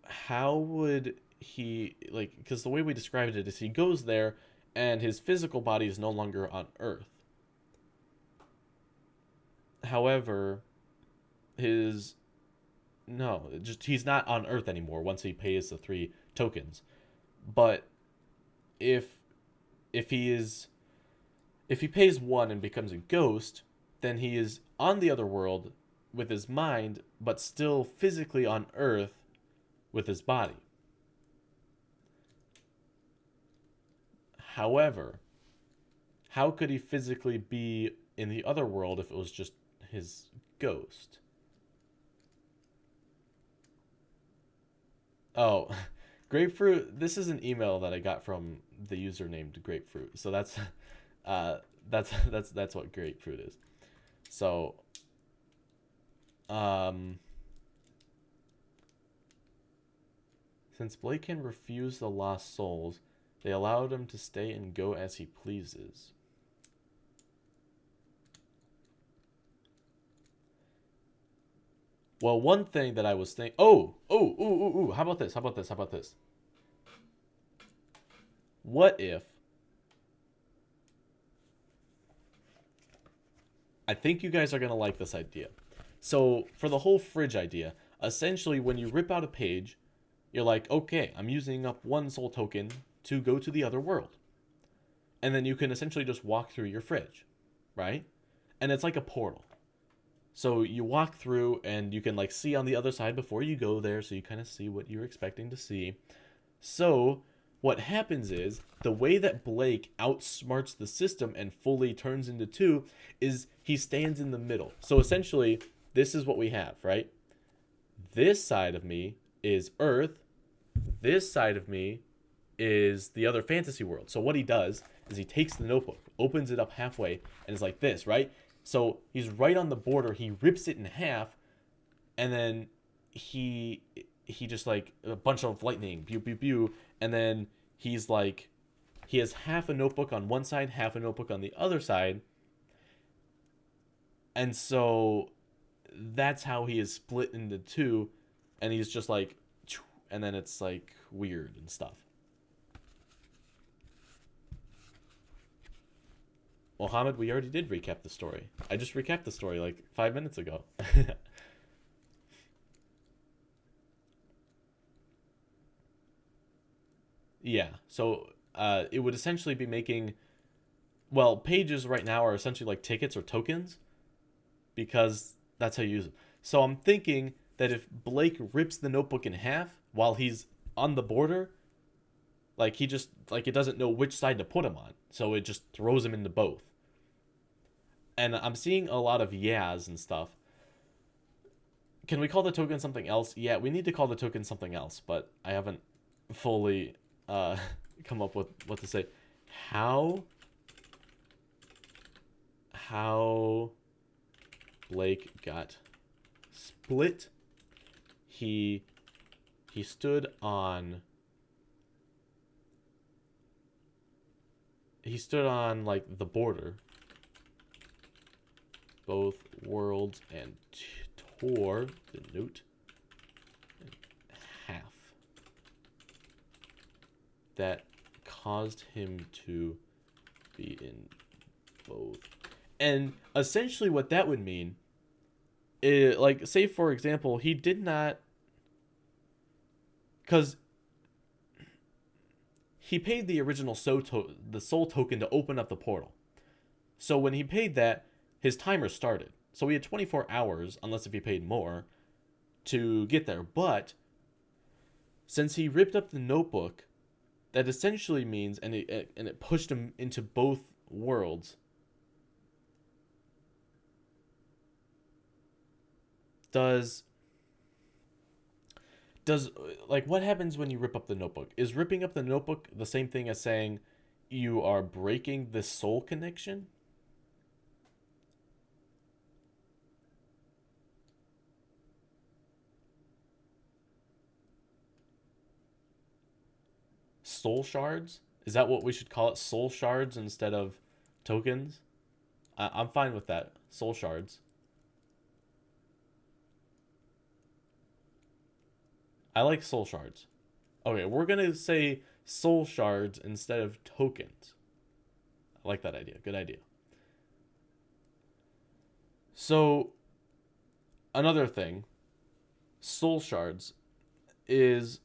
Speaker 1: how would he, like, because the way we described it is he goes there and his physical body is no longer on Earth. However, he's not on Earth anymore once he pays the 3 tokens. But if he pays 1 and becomes a ghost, then he is on the other world with his mind, but still physically on Earth with his body. However, how could he physically be in the other world if it was just his ghost? Oh, Grapefruit. This is an email that I got from the user named Grapefruit. So that's what Grapefruit is. So, since Blake can refuse the lost souls, they allowed him to stay and go as he pleases. Well, one thing that I was thinking... Oh! How about this? What if... I think you guys are going to like this idea. So, for the whole fridge idea, essentially when you rip out a page, you're like, okay, I'm using up 1 soul token to go to the other world. And then you can essentially just walk through your fridge, right? And it's like a portal. So you walk through and you can like see on the other side before you go there, so you kind of see what you're expecting to see. So what happens is the way that Blake outsmarts the system and fully turns into two is he stands in the middle. So essentially, this is what we have, right? This side of me is Earth. This side of me is the other fantasy world. So what he does is he takes the notebook, opens it up halfway, and is like this, right? So he's right on the border. He rips it in half, and then he just like a bunch of lightning, pew pew pew, and then he's like, he has half a notebook on one side, half a notebook on the other side, and so that's how he is split into two, and he's just like, and then it's like weird and stuff. Mohammed, we already did recap the story. I just recapped the story like 5 minutes ago. Yeah, so it would essentially be making, well, pages right now are essentially like tickets or tokens because that's how you use them. So I'm thinking that if Blake rips the notebook in half while he's on the border, like he just, like it doesn't know which side to put him on. So it just throws him into both. And I'm seeing a lot of yeahs and stuff. Can we call the token something else? Yeah, we need to call the token something else, but I haven't fully come up with what to say. How Blake got split. He stood on like the border, both worlds, and tore the note in half. That caused him to be in both. And essentially what that would mean is, like, say for example, he did not, because he paid the original soul token to open up the portal. So when he paid that, his timer started. So he had 24 hours, unless if he paid more, to get there. But since he ripped up the notebook, that essentially means, and it pushed him into both worlds. Does like, what happens when you rip up the notebook? Is ripping up the notebook the same thing as saying you are breaking the soul connection? Soul shards? Is that what we should call it? Soul shards instead of tokens? I'm fine with that. Soul shards. I like soul shards. Okay, we're going to say soul shards instead of tokens. I like that idea. Good idea. So, another thing, soul shards is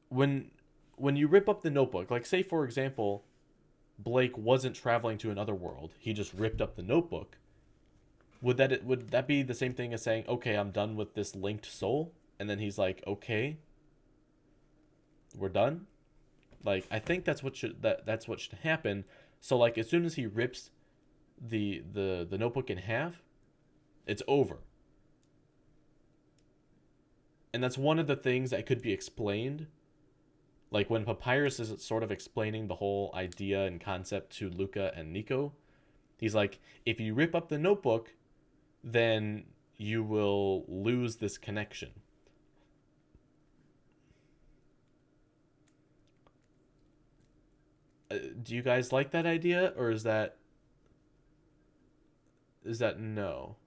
Speaker 1: when you rip up the notebook, like say for example, Blake wasn't traveling to another world, he just ripped up the notebook. Would that be the same thing as saying, okay, I'm done with this linked soul? And then he's like, okay, we're done. Like, I think that's what should happen. So like, as soon as he rips the notebook in half, it's over. And that's one of the things that could be explained. Like when Papyrus is sort of explaining the whole idea and concept to Luca and Nico, he's like, if you rip up the notebook, then you will lose this connection. Do you guys like that idea, or is that no?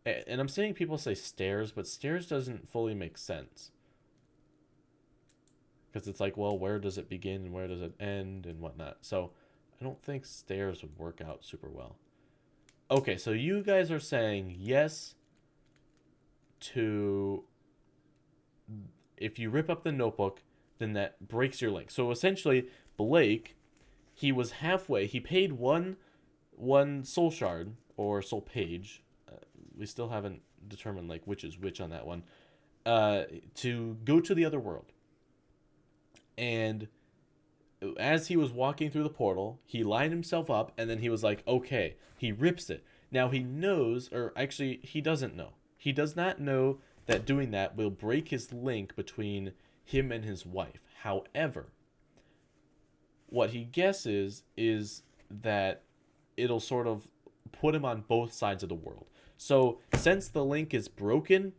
Speaker 1: And I'm seeing people say stairs, but stairs doesn't fully make sense. Because it's like, well, where does it begin and where does it end and whatnot? So I don't think stairs would work out super well. Okay, so you guys are saying yes to, if you rip up the notebook, then that breaks your link. So essentially, Blake, he was halfway. He paid one soul shard or soul page. we still haven't determined like which is which on that one. To go to the other world. And as he was walking through the portal, he lined himself up, and then he was like, okay, he rips it. Now he knows, or actually, he doesn't know. He does not know that doing that will break his link between him and his wife. However, what he guesses is that it'll sort of put him on both sides of the world. So, since the link is broken,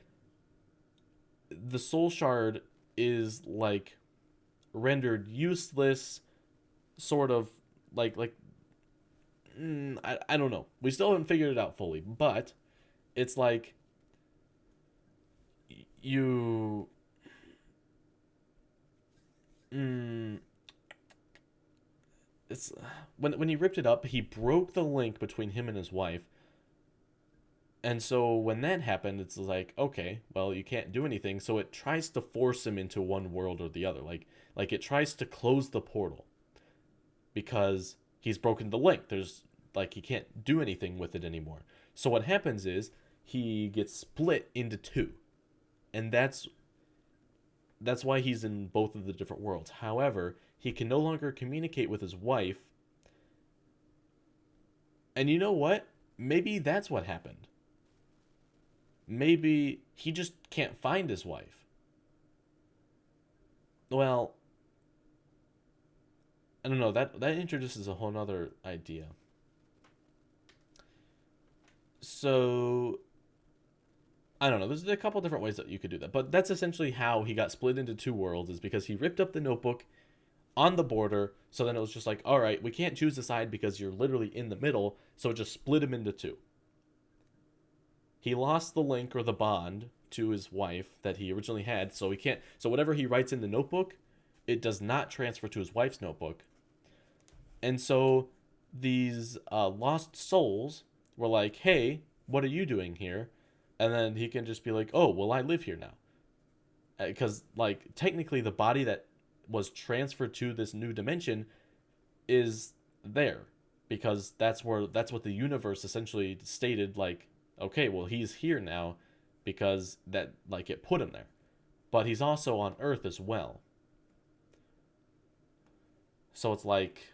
Speaker 1: the soul shard is like rendered useless, sort of like I don't know. We still haven't figured it out fully, but it's like you it's when he ripped it up, he broke the link between him and his wife. And so when that happened, it's like, okay, well, you can't do anything. So it tries to force him into one world or the other. Like it tries to close the portal because he's broken the link. There's like he can't do anything with it anymore. So what happens is he gets split into two. And that's why he's in both of the different worlds. However, he can no longer communicate with his wife. And you know what? Maybe that's what happened. Maybe he just can't find his wife. Well, I don't know. That introduces a whole nother idea. So, I don't know. There's a couple different ways that you could do that. But that's essentially how he got split into two worlds, is because he ripped up the notebook on the border. So then it was just like, all right, we can't choose a side because you're literally in the middle. So it just split him into two. He lost the link or the bond to his wife that he originally had, so he can't. So whatever he writes in the notebook, it does not transfer to his wife's notebook. And so these lost souls were like, "Hey, what are you doing here?" And then he can just be like, "Oh, well, I live here now," because like technically the body that was transferred to this new dimension is there, because that's what the universe essentially stated, like, okay, well, he's here now because that, like, it put him there. But he's also on Earth as well. So it's like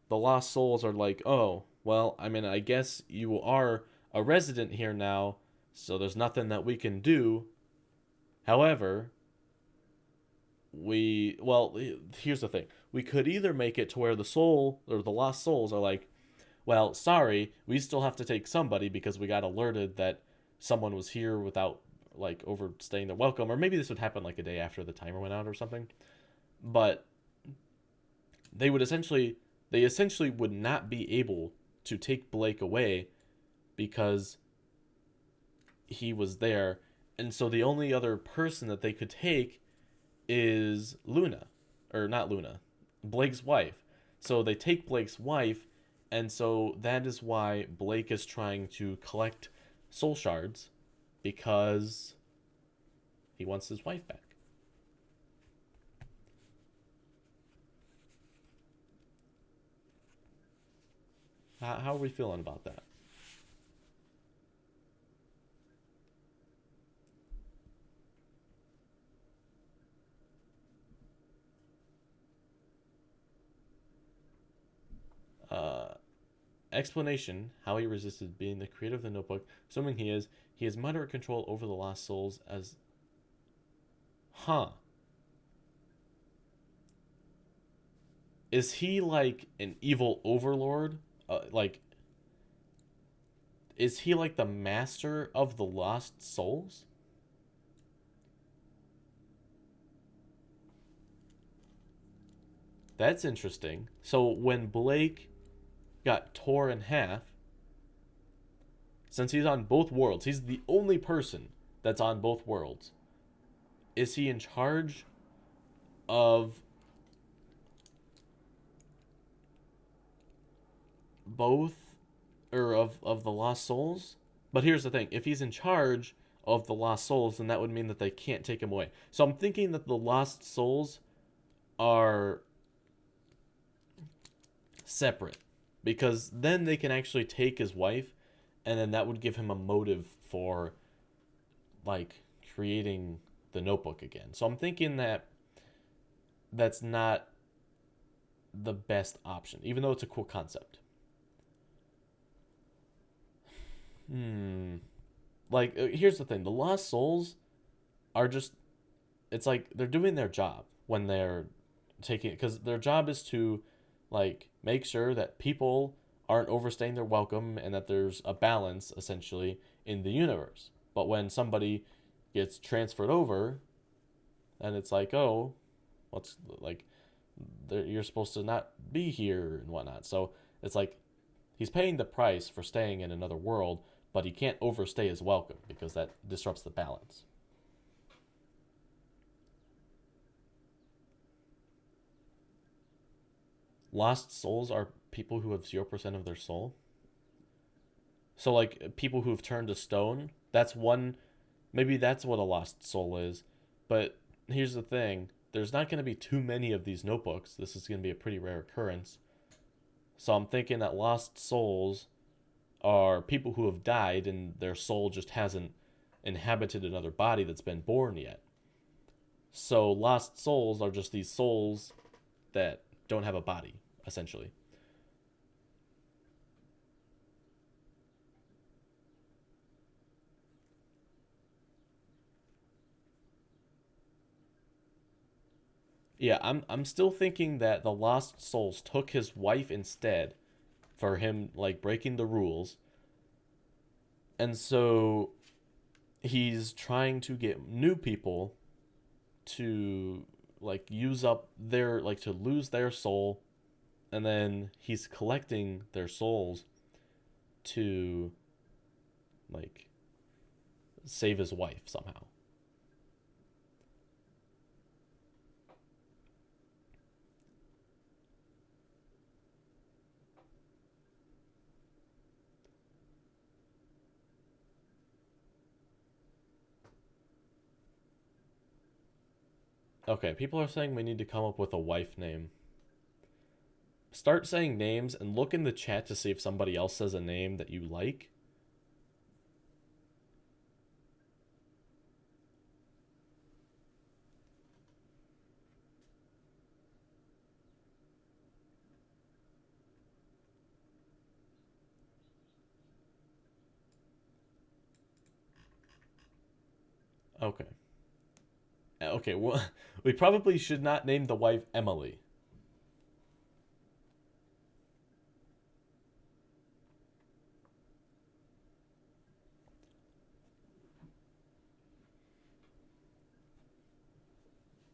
Speaker 1: the lost souls are like, oh, well, I mean, I guess you are a resident here now, so there's nothing that we can do. However, here's the thing. We could either make it to where the soul or the lost souls are like, well, sorry, we still have to take somebody because we got alerted that someone was here without like overstaying their welcome, or maybe this would happen like a day after the timer went out or something. But they essentially would not be able to take Blake away because he was there, and so the only other person that they could take is Luna, or not Luna, Blake's wife. So they take Blake's wife, and so that is why Blake is trying to collect soul shards, because he wants his wife back. How are we feeling about that? Uh, Explanation how he resisted being the creator of the notebook. Assuming he has moderate control over the lost souls as. Huh. Is he like an evil overlord? Like, is he like the master of the lost souls? That's interesting. So when Blake got tore in half, since he's on both worlds, he's the only person that's on both worlds. Is he in charge of both, or of the lost souls? But here's the thing, if he's in charge of the lost souls, then that would mean that they can't take him away. So I'm thinking that the lost souls are separate, because then they can actually take his wife and then that would give him a motive for like creating the notebook again. So I'm thinking that that's not the best option, even though it's a cool concept. Like, here's the thing: the Lost Souls are just, it's like they're doing their job when they're taking it, because their job is to like make sure that people aren't overstaying their welcome and that there's a balance essentially in the universe. But when somebody gets transferred over, then it's like, oh, what's like, you're supposed to not be here and whatnot. So it's like he's paying the price for staying in another world, but he can't overstay his welcome because that disrupts the balance. Lost souls are people who have 0% of their soul. So like people who've turned to stone, that's one, maybe that's what a lost soul is. But here's the thing, there's not going to be too many of these notebooks. This is going to be a pretty rare occurrence. So I'm thinking that lost souls are people who have died and their soul just hasn't inhabited another body that's been born yet. So lost souls are just these souls that don't have a body, essentially. Yeah, I'm still thinking that the lost souls took his wife instead for him like breaking the rules. And so he's trying to get new people to like use up their like to lose their soul, and then he's collecting their souls to like save his wife somehow. Okay, people are saying we need to come up with a wife name. Start saying names and look in the chat to see if somebody else says a name that you like. Okay. Okay, well, we probably should not name the wife Emily.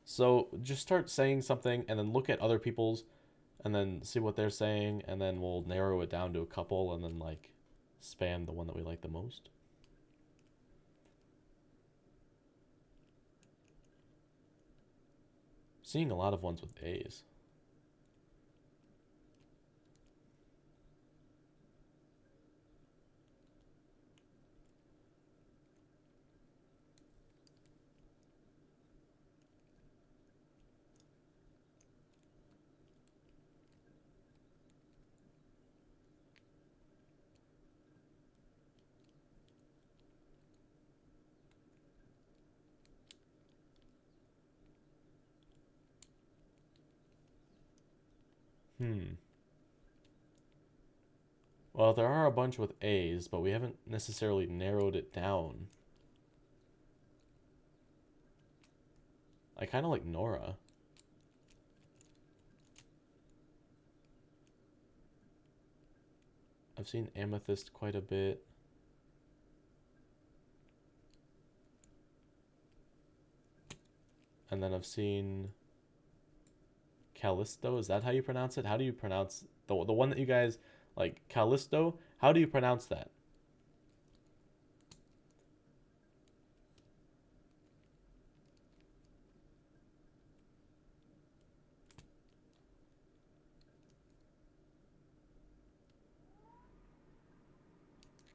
Speaker 1: So just start saying something and then look at other people's and then see what they're saying, and then we'll narrow it down to a couple and then like spam the one that we like the most. Seeing a lot of ones with A's. Hmm. Well, there are a bunch with A's, but we haven't necessarily narrowed it down. I kind of like Nora. I've seen Amethyst quite a bit. And then I've seen Callisto. Is that how you pronounce it? How do you pronounce the one that you guys like, Callisto? How do you pronounce that?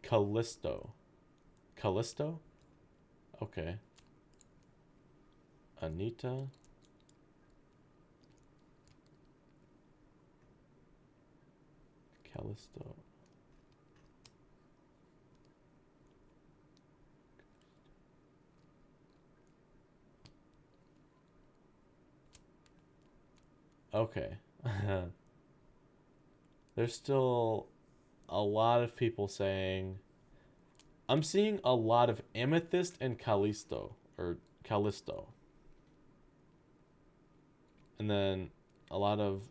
Speaker 1: Callisto. Callisto? Okay. Anita. Callisto. Okay. There's still a lot of people saying... I'm seeing a lot of Amethyst and Callisto. Or Callisto. And then a lot of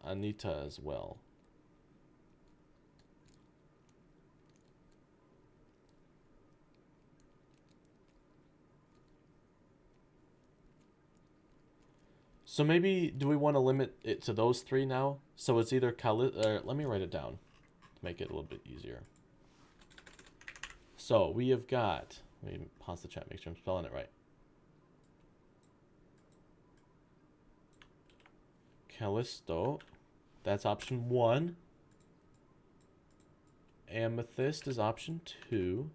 Speaker 1: Anita as well. So maybe, do we want to limit it to those three now? So it's either let me write it down to make it a little bit easier. So we have got, let me pause the chat, make sure I'm spelling it right. Callisto, that's option 1. Amethyst is option 2.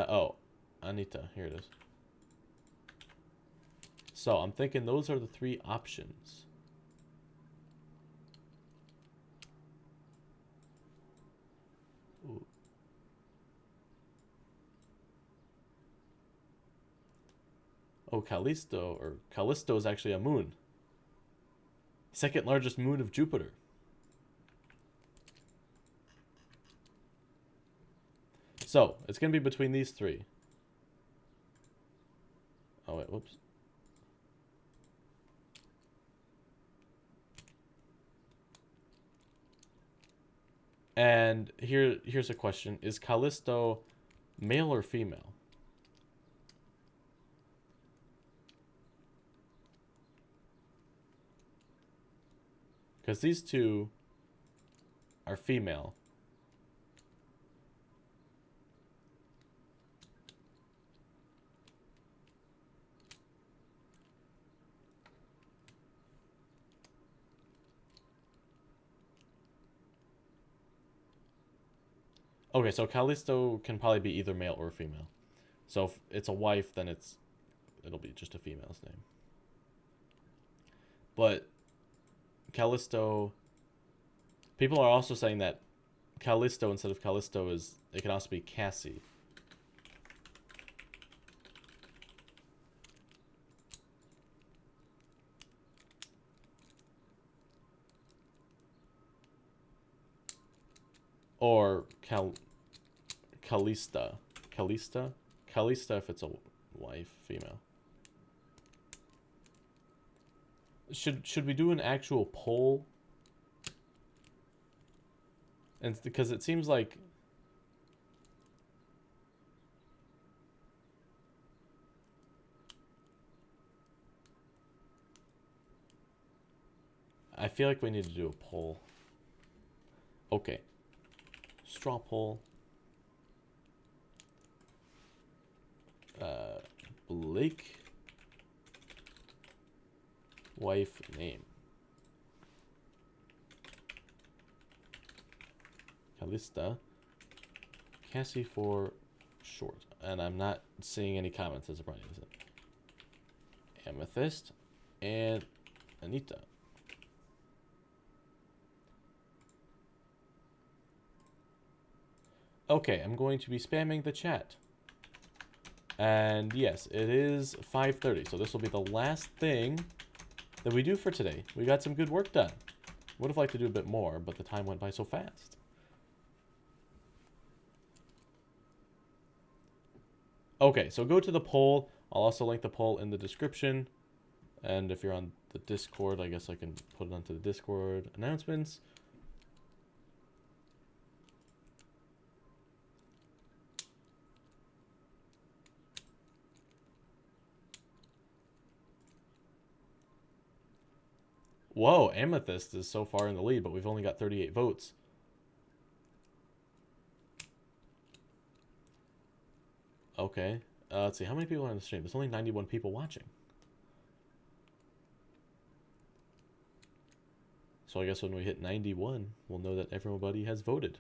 Speaker 1: Oh, Anita, here it is. So I'm thinking those are the 3 options. Ooh. Oh, Callisto is actually a moon. Second largest moon of Jupiter. So, it's going to be between these 3. Oh, wait, whoops. And here's a question. Is Callisto male or female? Because these 2 are female. Okay, so Callisto can probably be either male or female. So if it's a wife, then it'll be just a female's name. But Callisto, people are also saying that Callisto instead of Callisto it can also be Cassie. Or Callista if it's a wife, female. Should we do an actual poll? And because it seems like I feel like we need to do a poll. Okay. Straw poll. Blake. Wife name. Callista. Cassie for short. And I'm not seeing any comments as a Brian, is it? Amethyst. And Anita. Okay, I'm going to be spamming the chat. And yes, it is 5:30, so this will be the last thing that we do for today. We got some good work done. Would have liked to do a bit more, but the time went by so fast. Okay, so go to the poll. I'll also link the poll in the description. And if you're on the Discord, I guess I can put it onto the Discord announcements. Whoa, Amethyst is so far in the lead, but we've only got 38 votes. Okay. Let's see, how many people are on the stream? There's only 91 people watching. So I guess when we hit 91, we'll know that everybody has voted.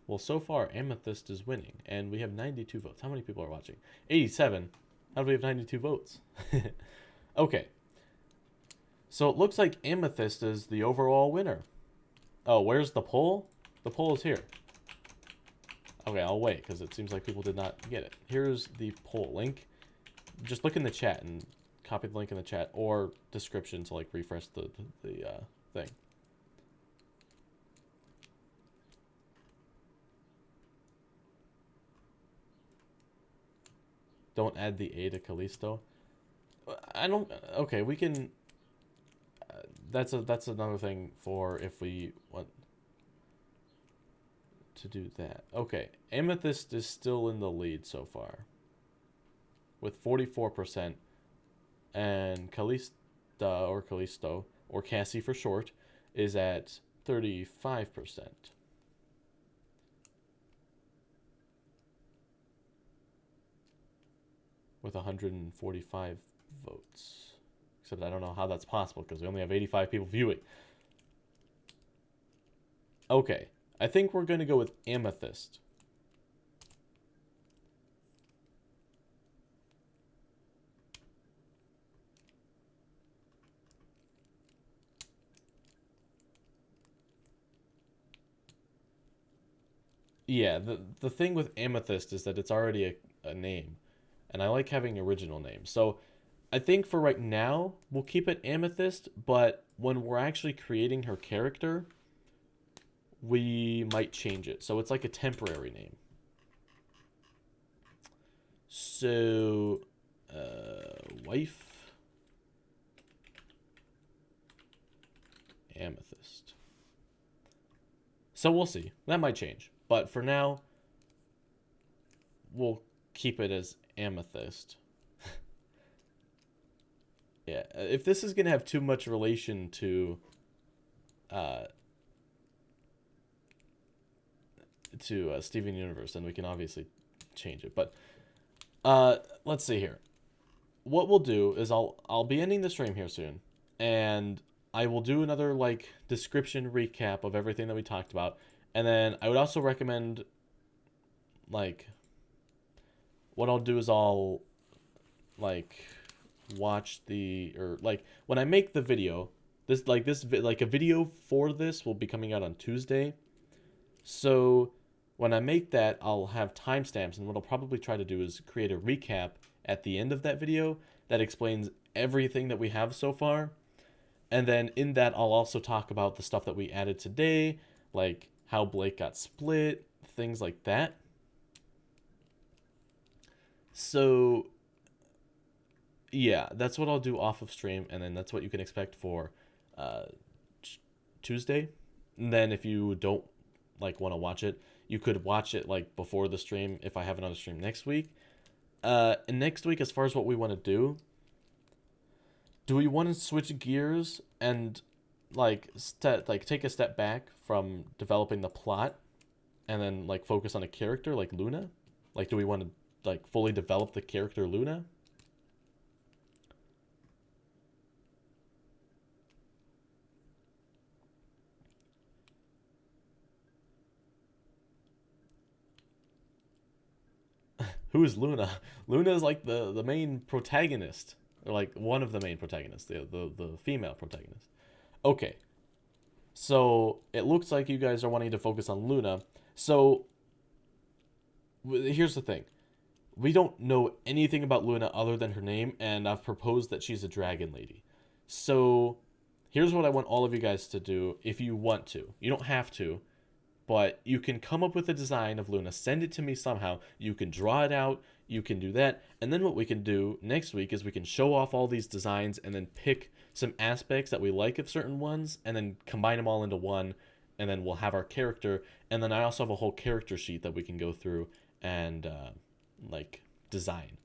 Speaker 1: Well, so far, Amethyst is winning, and we have 92 votes. How many people are watching? 87. How do we have 92 votes? Okay. So it looks like Amethyst is the overall winner. Oh, where's the poll? The poll is here. Okay, I'll wait, because it seems like people did not get it. Here's the poll link. Just look in the chat and copy the link in the chat, or description to, like, refresh the thing. Don't add the A to Callisto. I don't... Okay, we can... that's another thing for if we want to do that. Okay, Amethyst is still in the lead so far with 44%, and Callisto, or Cassie for short, is at 35%. With 145 votes. Except I don't know how that's possible because we only have 85 people viewing. Okay, I think we're going to go with Amethyst. Yeah, the thing with Amethyst is that it's already a name. And I like having original names. So I think for right now, we'll keep it Amethyst, but when we're actually creating her character, we might change it. So it's like a temporary name. So, wife, Amethyst. So we'll see. That might change. But for now, we'll keep it as Amethyst. Yeah, if this is going to have too much relation to Steven Universe, then we can obviously change it. But let's see here. What we'll do is I'll be ending the stream here soon, and I will do another like description recap of everything that we talked about, and then I would also recommend, like, what I'll do is I'll like watch or like when I make the video, like a video for this will be coming out on Tuesday. So when I make that, I'll have timestamps, and what I'll probably try to do is create a recap at the end of that video that explains everything that we have so far. And then in that, I'll also talk about the stuff that we added today, like how Blake got split, things like that. So yeah, that's what I'll do off of stream, and then that's what you can expect for Tuesday. And then if you don't like want to watch it, you could watch it like before the stream if I have another stream next week. And next week, as far as what we want to do we want to switch gears and like take a step back from developing the plot and then like focus on a character like Luna? Like, do we want to like fully develop the character Luna? Who is Luna? Luna is like the main protagonist, or like one of the main protagonists, the female protagonist. Okay, so it looks like you guys are wanting to focus on Luna. So here's the thing: we don't know anything about Luna other than her name, and I've proposed that she's a dragon lady. So here's what I want all of you guys to do if you want to. You don't have to, but you can come up with a design of Luna, send it to me somehow. You can draw it out, you can do that, and then what we can do next week is we can show off all these designs and then pick some aspects that we like of certain ones and then combine them all into one, and then we'll have our character. And then I also have a whole character sheet that we can go through and like design.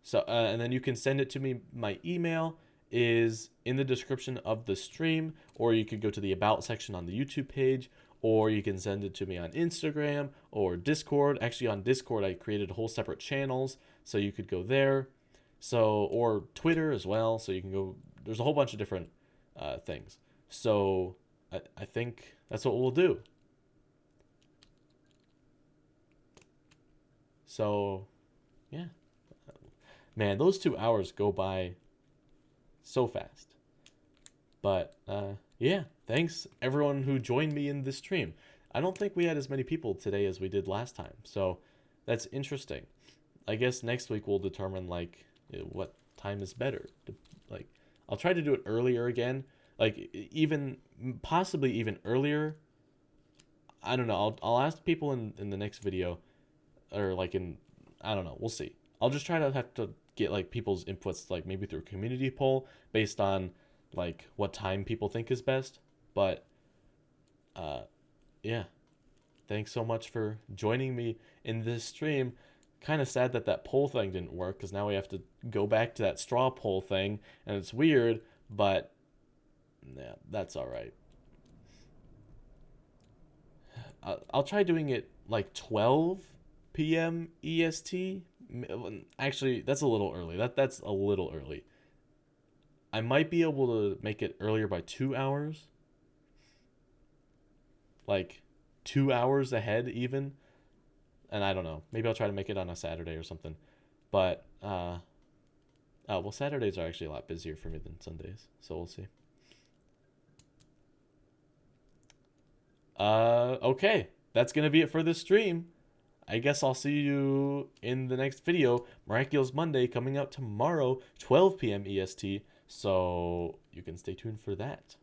Speaker 1: So and then you can send it to me. My email is in the description of the stream, or you could go to the about section on the YouTube page, or you can send it to me on Instagram or Discord. Actually, on Discord, I created whole separate channels, so you could go there. So, or Twitter as well, so you can go. There's a whole bunch of different things. So I think that's what we'll do. So, yeah. Man, those 2 hours go by so fast. But, yeah. Thanks, everyone who joined me in this stream. I don't think we had as many people today as we did last time. So, that's interesting. I guess next week we'll determine, like, what time is better. Like, I'll try to do it earlier again. Like, even, possibly even earlier. I don't know. I'll ask people in the next video, or like in, I don't know. We'll see. I'll just try to have to get like people's inputs, like maybe through a community poll based on like what time people think is best. But uh, yeah, thanks so much for joining me in this stream. Kind of sad that that poll thing didn't work because now we have to go back to that straw poll thing, and it's weird, but yeah, that's all right. I'll try doing it like 12 p.m. EST. Actually, that's a little early. That's a little early. I might be able to make it earlier by 2 hours, like 2 hours ahead even. And I don't know. Maybe I'll try to make it on a Saturday or something. But oh well, Saturdays are actually a lot busier for me than Sundays, so we'll see. Okay, that's gonna be it for this stream. I guess I'll see you in the next video. Miraculous Monday coming out tomorrow, 12 p.m. EST. So you can stay tuned for that.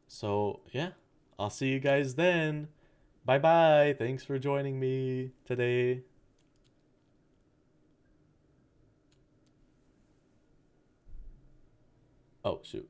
Speaker 1: So yeah, I'll see you guys then. Bye bye. Thanks for joining me today. Oh, shoot.